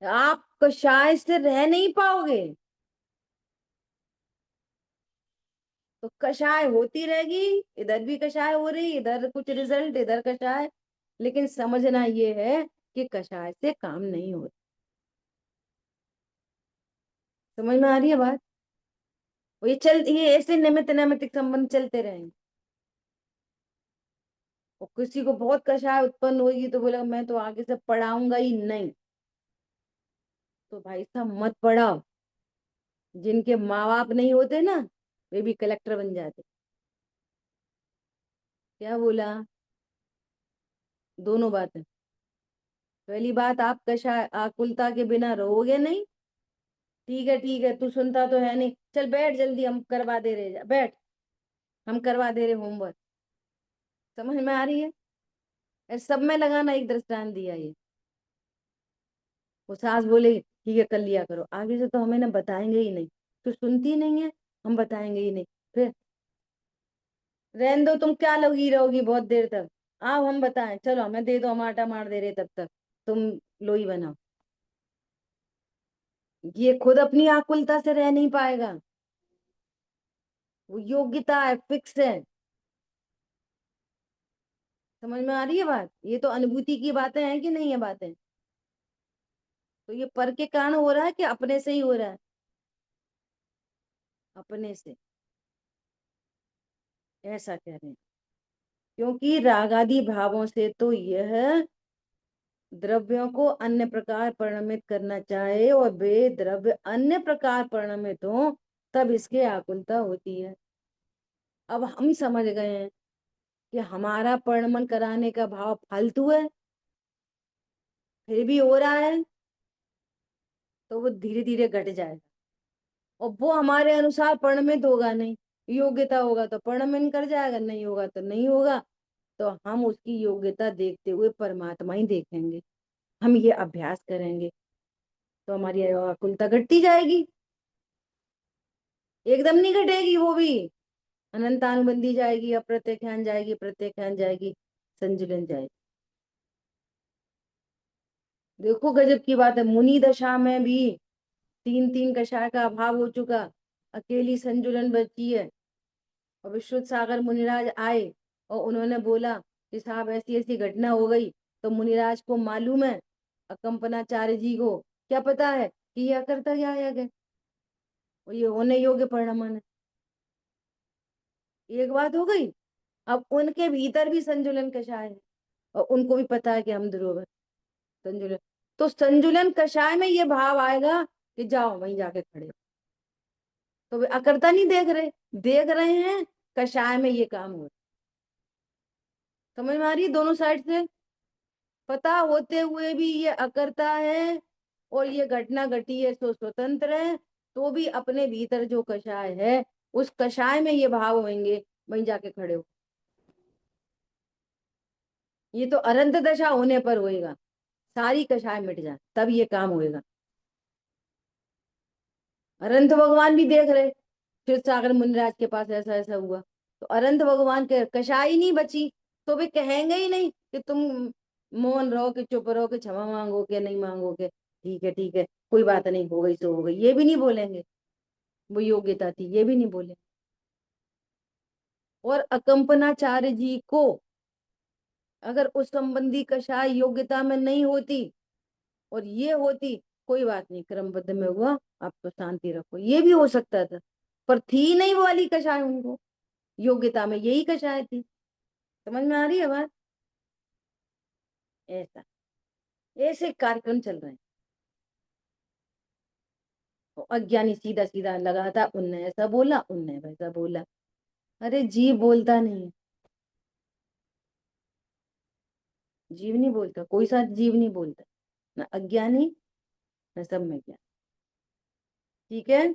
आप कषाय से रह नहीं पाओगे। तो कषाय होती रहेगी, इधर भी कषाय हो रही, इधर कुछ रिजल्ट, इधर कषाय। लेकिन समझना ये है कि कषाय से काम नहीं होता। समझ में आ रही है बात? ये ऐसे निमित्त नैमित्तिक संबंध चलते रहेंगे। और किसी को बहुत कषाय उत्पन्न होगी तो बोलेगा मैं तो आगे से पढ़ाऊंगा ही नहीं। तो भाई साहब मत पढ़ाओ। जिनके माँ बाप नहीं होते ना, वे भी कलेक्टर बन जाते। क्या बोला? दोनों बातें। पहली बात, आप कषाय आकुलता के बिना रहोगे नहीं। ठीक है, तू सुनता तो है नहीं, चल बैठ जल्दी, हम करवा दे रहे, बैठ, हम करवा दे रहे होमवर्क। समझ में आ रही है? सब में लगाना एक दृष्टांत दिया ये। वो सास बोले ठीक है कर लिया करो, आगे से तो हमें ना बताएंगे ही नहीं। तो सुनती नहीं है, हम बताएंगे ही नहीं। फिर रहने दो, तुम क्या लगी रहोगी बहुत देर तक। आओ हम बताएं, चलो हमें दे दो, हम आटा मार दे रहे तब तक, तुम लोई बनाओ। ये खुद अपनी आकुलता से रह नहीं पाएगा। वो योग्यता है, फिक्स है। समझ में आ रही है बात? ये तो अनुभूति की बातें हैं कि नहीं है बातें? तो ये पर के कारण हो रहा है कि अपने से ही हो रहा है? अपने से। ऐसा कह रहे हैं, क्योंकि रागादि भावों से तो यह द्रव्यों को अन्य प्रकार परिणमित करना चाहे, और वे द्रव्य अन्य प्रकार परिणमित हो, तब इसके आकुलता होती है। अब हम समझ गए हैं कि हमारा परिणमन कराने का भाव फालतू है, फिर भी हो रहा है, तो वो धीरे धीरे घट जाएगा। और वो हमारे अनुसार परिणमित होगा नहीं। योग्यता होगा तो परिणमन कर जाएगा, नहीं होगा तो नहीं होगा। तो हम उसकी योग्यता देखते हुए परमात्मा ही देखेंगे। हम ये अभ्यास करेंगे तो हमारी आकुलता घटती जाएगी। एकदम नहीं घटेगी वो भी, अनंतानुबंधी जाएगी, अप्रत्यख्यान जाएगी, प्रत्यख्यान जाएगी, संजुलन जाएगी। देखो गजब की बात है, मुनि दशा में भी तीन तीन कषाय का अभाव हो चुका, अकेली संजुलन बची है। और विश्वत सागर मुनिराज आए और उन्होंने बोला कि साहब ऐसी ऐसी घटना हो गई। तो मुनिराज को मालूम है, अकंपनाचार्य जी को क्या पता है कि यह करता क्या है, और ये होने योग्य परिणाम है। एक बात हो गई। अब उनके भीतर भी संजुलन कषाय है, और उनको भी पता है कि हम ध्रुव है। संजुलन, तो संजुलन कषाय में ये भाव आएगा कि जाओ वहीं जाके खड़े हो। तो वे अकर्ता नहीं देख रहे हैं कषाय में ये काम हो रहा। समझ में आ रही है? दोनों साइड से पता होते हुए भी ये अकर्ता है, और ये घटना घटी है सो स्वतंत्र है, तो भी अपने भीतर जो कषाय है, उस कषाय में ये भाव होंगे, वहीं जाके खड़े हो। ये तो अनंत दशा होने पर होएगा, सारी कषाय मिट जाए तब ये काम होएगा। अनंत भगवान भी देख रहे, फिर सागर मुनिराज के पास ऐसा ऐसा हुआ, तो अनंत भगवान के कषाय ही नहीं बची। तो वे कहेंगे ही नहीं कि तुम मौन रहो, कि चुप रहो, कि क्षमा मांगोगे नहीं मांगोगे, ठीक है कोई बात नहीं, हो गई तो हो गई, ये भी नहीं बोलेंगे। वो योग्यता थी, ये भी नहीं बोले। और अकंपनाचार्य जी को अगर उस संबंधी कषाय योग्यता में नहीं होती और ये होती, कोई बात नहीं, क्रमबद्ध में हुआ, आप तो शांति रखो, ये भी हो सकता था। पर थी नहीं वो वाली कषाय, उनको योग्यता में यही कषाय थी। समझ में आ रही है बात? ऐसा ऐसे कार्यक्रम चल रहे हैं। तो अज्ञानी सीधा सीधा लगा था, उनने ऐसा बोला, उनने वैसा बोला। अरे जीव बोलता नहीं है, जीव नहीं बोलता, कोई सा जीव नहीं बोलता, ना अज्ञानी न सब में ज्ञान। ठीक है,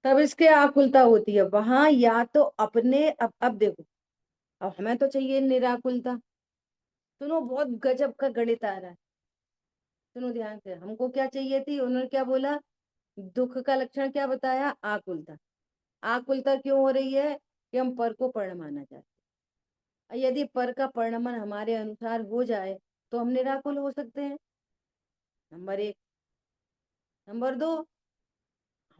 तब इसके आकुलता होती है वहां, या तो अपने, अब देखो, अब हमें तो चाहिए निराकुलता। सुनो, बहुत गजब का गणित आ रहा है, सुनो ध्यान से। हमको क्या चाहिए थी, उन्होंने क्या बोला, दुख का लक्षण क्या बताया, आकुलता। आकुलता क्यों हो रही है, कि हम पर को पर्ण माना चाहते हैं। यदि पर का परिणमन हमारे अनुसार हो जाए तो हम निराकुल हो सकते हैं, नंबर एक। नंबर दो,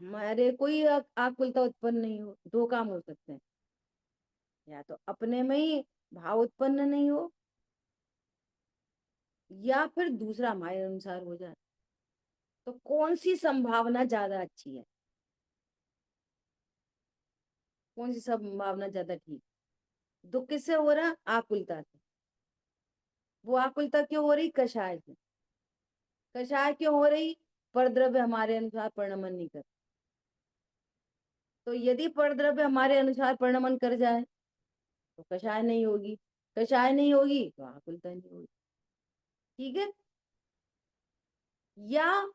हमारे कोई आकुलता उत्पन्न नहीं हो। दो काम हो सकते हैं, या तो अपने में ही भाव उत्पन्न नहीं हो, या फिर दूसरा हमारे अनुसार हो जाए। तो कौन सी संभावना ज्यादा अच्छी है, कौन सी संभावना ज्यादा ठीक? दुख किससे हो रहा, आकुलता से। वो आकुलता क्यों हो रही, कषाय से। कषाय क्यों हो रही, परद्रव्य हमारे अनुसार परिणमन नहीं कर। तो यदि परद्रव्य हमारे अनुसार परिणमन कर जाए तो कषाय नहीं होगी, कषाय नहीं होगी तो आकुलता नहीं होगी। ठीक है, या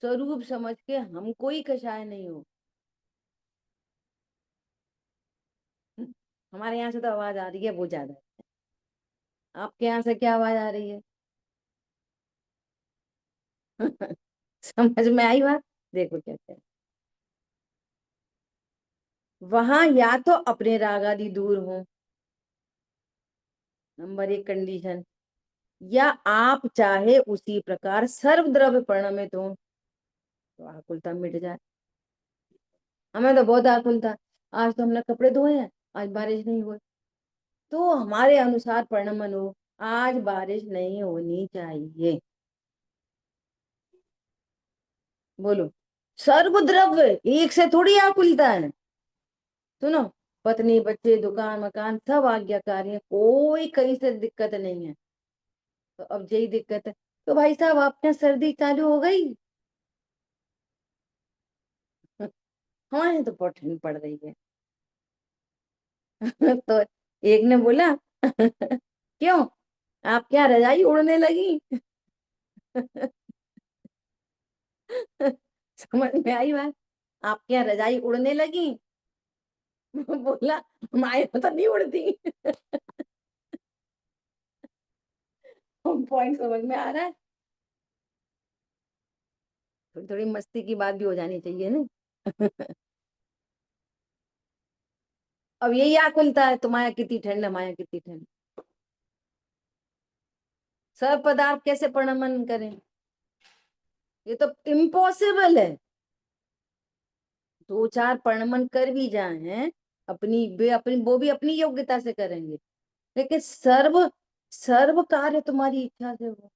स्वरूप समझ के हम कोई कषाय नहीं हो। हमारे यहाँ से तो आवाज आ रही है वो ज्यादा है, आपके यहाँ से क्या आवाज आ रही है? समझ में आई बात? देखो क्या क्या, वहां या तो अपने राग आदि दूर हो, नंबर एक कंडीशन, या आप चाहे उसी प्रकार सर्वद्रव्य परिणमित हो तो आकुलता मिट जाए। हमें तो बहुत आकुल था, आज तो हमने कपड़े धोए हैं, आज बारिश नहीं हुई, तो हमारे अनुसार परिणमन हो, आज बारिश नहीं होनी चाहिए। बोलो, सर्वद्रव्य एक से थोड़ी आकुलता है। सुनो, पत्नी बच्चे दुकान मकान सब आज्ञाकारी है, कोई कहीं से दिक्कत नहीं है। तो अब यही दिक्कत है, तो भाई साहब आपके यहाँ सर्दी चालू हो गई? हमारे तो बहुत ठंड पड़ रही है। तो एक ने बोला, क्यों, आप क्या रजाई उड़ने लगी? समझ में आई बात? आप क्या रजाई उड़ने लगी? बोला, हमारे तो नहीं उड़ती। पॉइंट समझ में आ रहा है? थोड़ी थोड़ी मस्ती की बात भी हो जानी चाहिए ना। अब यही आकुलता है, तुम्हारा कितनी ठंड, हमारे कितनी ठंड। सब पदार्थ कैसे परिणमन करें, ये तो इम्पॉसिबल है। दो चार परिणमन कर भी जाए हैं, अपनी वे अपनी वो भी अपनी योग्यता से करेंगे, लेकिन सर्व सर्व कार्य तुम्हारी इच्छा से हो।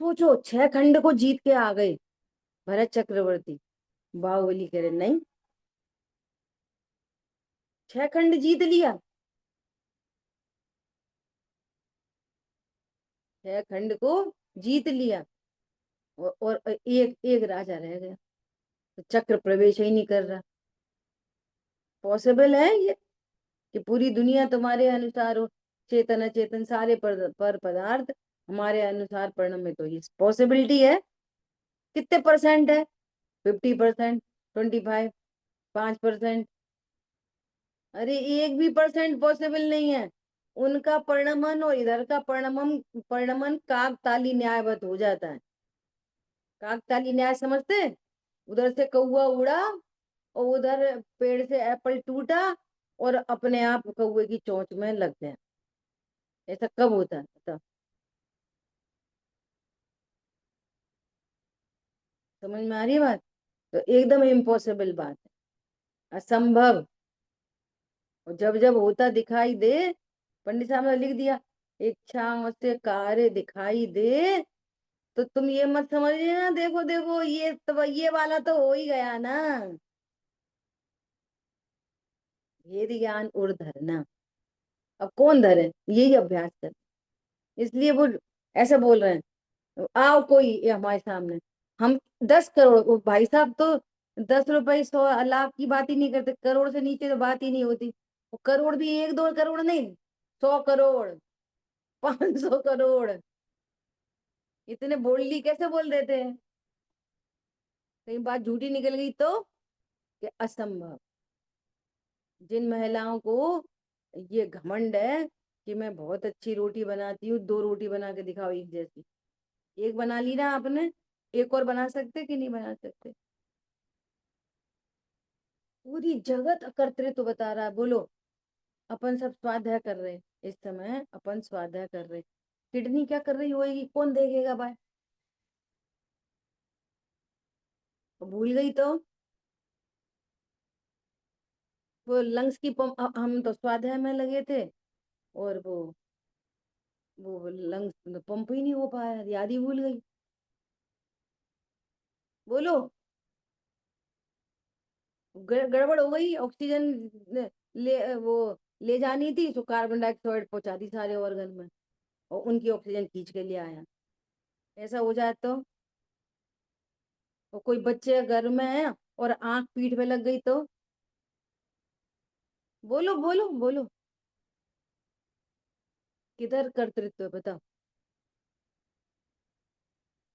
सोचो, 6 खंड को जीत के आ गए भरत चक्रवर्ती, बाहुबली कह रहे नहीं, 6 खंड जीत लिया, 6 खंड को जीत लिया, और एक एक राजा रह गया, तो चक्र प्रवेश ही नहीं कर रहा। पॉसिबल है ये, कि पूरी दुनिया तुम्हारे अनुसार हो, चेतन अचेतन सारे पर पदार्थ हमारे अनुसार परिणमित हो, ये पॉसिबिलिटी है? कितने परसेंट है, 50%, 25, 5%? अरे एक भी परसेंट पॉसिबल नहीं है। उनका परिणमन और इधर का परिणमन परिणमन काकताली न्यायवत हो जाता है। काकताली न्याय समझते? उधर से कौवा उड़ा और उधर पेड़ से एप्पल टूटा और अपने आप कौवे की चोंच में लग गया। ऐसा कब होता है बताओ? समझ में आ रही है बात? तो एकदम इम्पॉसिबल बात है। असंभव। और जब जब होता दिखाई दे, पंडित साहब ने लिख दिया, इच्छा से कार्य दिखाई दे, तो तुम ये मत समझ लेना, देखो देखो ये वाला तो हो ही गया ना। भेद ज्ञान उर धरना। अब कौन धरे, यही अभ्यास कर, इसलिए वो ऐसा बोल रहे हैं। आओ कोई ये हमारे सामने, हम 10 करोड़, वो भाई साहब तो 10 रुपए 100 लाख की बात ही नहीं करते, करोड़ से नीचे तो बात ही नहीं होती। वो करोड़ भी 1-2 करोड़ नहीं, 100 करोड़, 500 करोड़, इतने बोल्डली कैसे बोल देते हैं। कहीं बात झूठी निकल गई तो कि असंभव। जिन महिलाओं को ये घमंड है कि मैं बहुत अच्छी रोटी बनाती हूँ, 2 रोटी बना के दिखाओ एक जैसी, एक बना ली ना आपने, एक और बना सकते कि नहीं बना सकते। पूरी जगत कर्तृत्व बता रहा है। बोलो, अपन सब स्वाध्याय कर रहे, इस समय अपन स्वाध्याय कर रहे, किडनी क्या कर रही होगी कौन देखेगा भाई। भूल गई तो वो लंग्स की पंप, हम तो स्वाध्याय में लगे थे, और वो लंग्स पंप ही नहीं हो पाया, याद ही भूल गई। बोलो, गड़बड़ हो गई, ऑक्सीजन वो ले जानी थी तो कार्बन डाइऑक्साइड पहुंचा दी सारे ऑर्गन में, और उनकी ऑक्सीजन खींच के ले आया। ऐसा हो जाए तो, और कोई बच्चे घर में है और आंख पीठ पे लग गई तो, बोलो बोलो बोलो, किधर कर्तृत्व है बताओ।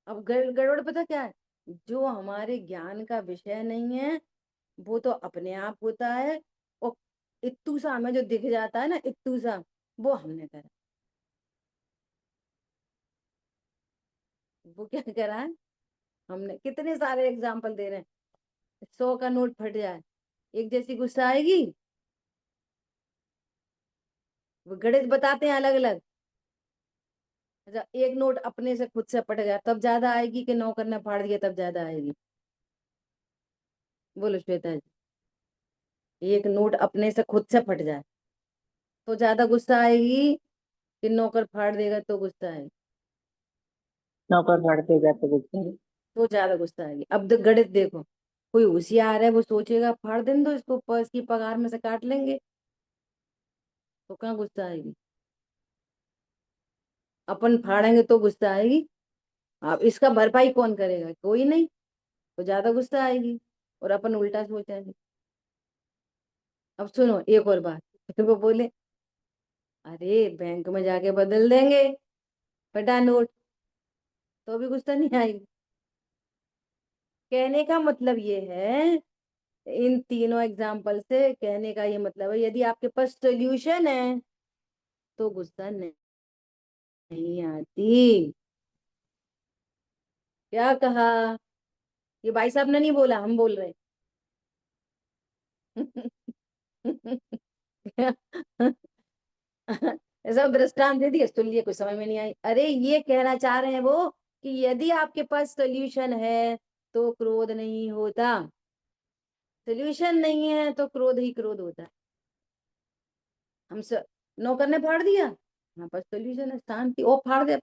अब गड़बड़ पता क्या है, जो हमारे ज्ञान का विषय नहीं है वो तो अपने आप होता है, और इत्तू सा हमें जो दिख जाता है ना, इत्तू सा, वो हमने करा। वो क्या करा है हमने, कितने सारे एग्जाम्पल दे रहे हैं। 100 का नोट फट जाए, एक जैसी गुस्सा आएगी। वो गणित बताते हैं अलग अलग। अच्छा, एक नोट अपने से खुद से पट गया तब ज्यादा आएगी, कि नौकर ने फाड़ दिया तब ज्यादा आएगी। बोलो श्वेता जी, एक नोट अपने से खुद से फट जाए तो ज्यादा गुस्सा आएगी, कि नौकर फाड़ देगा तो गुस्सा आएगी। नौकर फाड़ देगा तो कुछ नहीं। तो ज्यादा गुस्सा आएगी। अब गणित देखो, कोई होशियार है वो सोचेगा फाड़ दें दो इसको, पर्स की पगार में से काट लेंगे, तो कहाँ गुस्सा आएगी। अपन फाड़ेंगे तो गुस्सा आएगी। अब इसका भरपाई कौन करेगा, कोई नहीं, तो ज्यादा गुस्सा आएगी। और अपन उल्टा सोचेंगे। अब सुनो एक और बात, तो वो बोले अरे बैंक में जाके बदल देंगे फटा नोट, तो भी गुस्सा नहीं आएगी। कहने का मतलब ये है, इन तीनों एग्जाम्पल से कहने का ये मतलब है, यदि आपके पास सोल्यूशन है तो गुस्सा नहीं आती। क्या कहा, ये भाई साहब ने नहीं बोला, हम बोल रहे हैं। ऐसा दृष्टांत दे दिया, सुन लिए, कुछ समझ में नहीं आई। अरे ये कहना चाह रहे हैं वो, कि यदि आपके पास सोल्यूशन है तो क्रोध नहीं होता, सोल्यूशन नहीं है तो क्रोध ही क्रोध होता है। हम नौकर ने फाड़ दिया, हमारे पास सोल्यूशन है शांति, ओ फाड़ दे,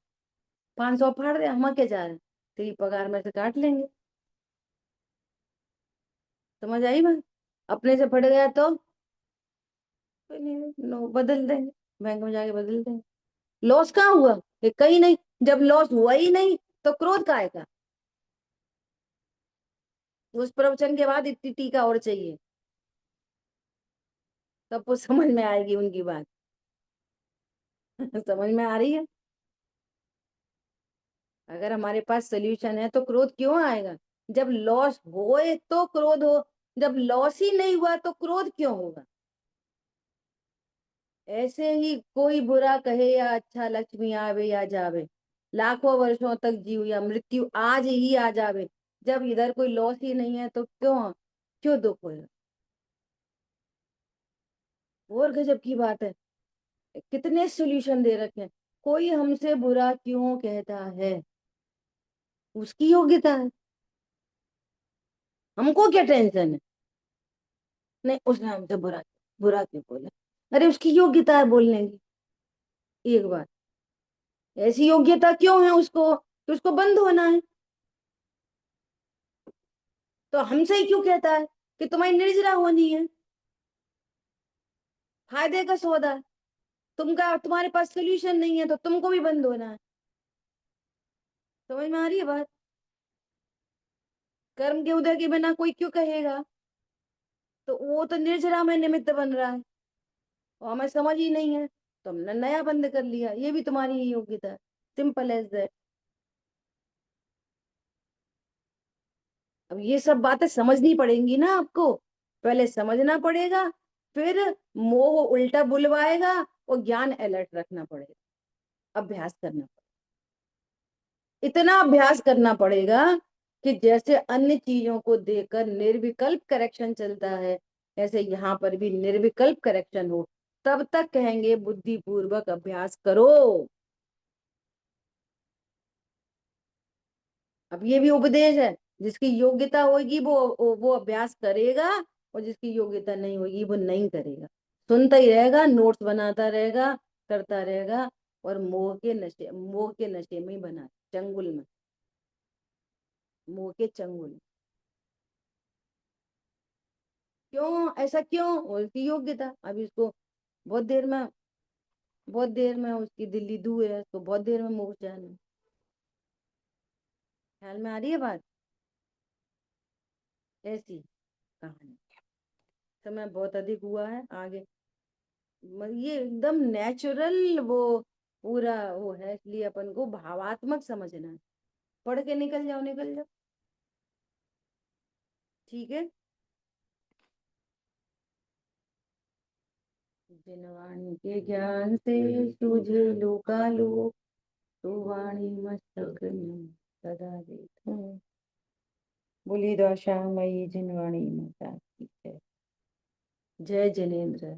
500 फाड़ दे, हम क्या जा रहे हैं, तेरी पगार में से काट लेंगे। समझ आई बात। अपने से फट गया तो कोई नहीं, नो बदल देंगे, बैंक में जाके बदल देंगे। लॉस कहाँ हुआ, ये कहीं नहीं। जब लॉस हुआ ही नहीं तो क्रोध काहे का। उस प्रवचन के बाद इतनी टीका और चाहिए, तब वो समझ में आएगी उनकी बात। समझ में आ रही है। अगर हमारे पास सोल्यूशन है तो क्रोध क्यों आएगा। जब लॉस होए तो क्रोध हो, जब लॉस ही नहीं हुआ तो क्रोध क्यों होगा। ऐसे ही कोई बुरा कहे या अच्छा, लक्ष्मी आवे या जावे, लाखों वर्षों तक जीव या मृत्यु आज ही आ जावे, जब इधर कोई लॉस ही नहीं है तो क्यों क्यों दुख होगा। और गजब की बात है, कितने सॉल्यूशन दे रखे हैं। कोई हमसे बुरा क्यों कहता है, उसकी योग्यता है, हमको क्या टेंशन है। नहीं, उसने हमसे बुरा बुरा क्यों बोला? अरे उसकी योग्यता है बोलने की। एक बार ऐसी योग्यता क्यों है उसको कि उसको बंद होना है? तो हमसे ही क्यों कहता है कि तुम्हारी निर्जरा होनी है? फायदे का सौदा है। तुम्हारे पास सोल्यूशन नहीं है तो तुमको भी बंद होना है। समझ में आ रही है बात? कर्म के उदय के बिना कोई क्यों कहेगा? तो वो तो निर्जरा में निमित्त बन रहा है और हमें समझ ही नहीं है, तो हमने नया बंद कर लिया। ये भी तुम्हारी ही योग्यता है। Simple as that. अब ये सब बातें समझनी पड़ेंगी ना आपको। पहले समझना पड़ेगा, फिर मोह उल्टा बुलवाएगा और ज्ञान अलर्ट रखना पड़ेगा। अभ्यास करना पड़ेगा। इतना अभ्यास करना पड़ेगा कि जैसे अन्य चीजों को देखकर निर्विकल्प करेक्शन चलता है, ऐसे यहाँ पर भी निर्विकल्प करेक्शन हो। तब तक कहेंगे बुद्धिपूर्वक अभ्यास करो। अब ये भी उपदेश है। जिसकी योग्यता होगी वो अभ्यास करेगा, और जिसकी योग्यता नहीं होगी वो नहीं करेगा। सुनता ही रहेगा, नोट्स बनाता रहेगा, करता रहेगा, और मोह के नशे में ही बना, चंगुल में, मोह के चंगुल में। क्यों ऐसा क्यों? उसकी योग्यता। अभी उसको बहुत देर में उसकी दिल्ली दूर है, तो बहुत देर में मोह जाना है। ख्याल में आ रही है बात? ऐसी कहानी। समय बहुत अधिक हुआ है आगे। ये एकदम नेचुरल वो पूरा वो है, इसलिए अपन को भावात्मक समझना है। पढ़ के निकल जाओ, निकल जाओ। ठीक है। जिन वाणी के ज्ञान से सूझे लोकालोक, तो वाणी मस्तक में सदा देखूं। बोली दशा मई जिन वाणी माता की जय। जय जिनेन्द्र।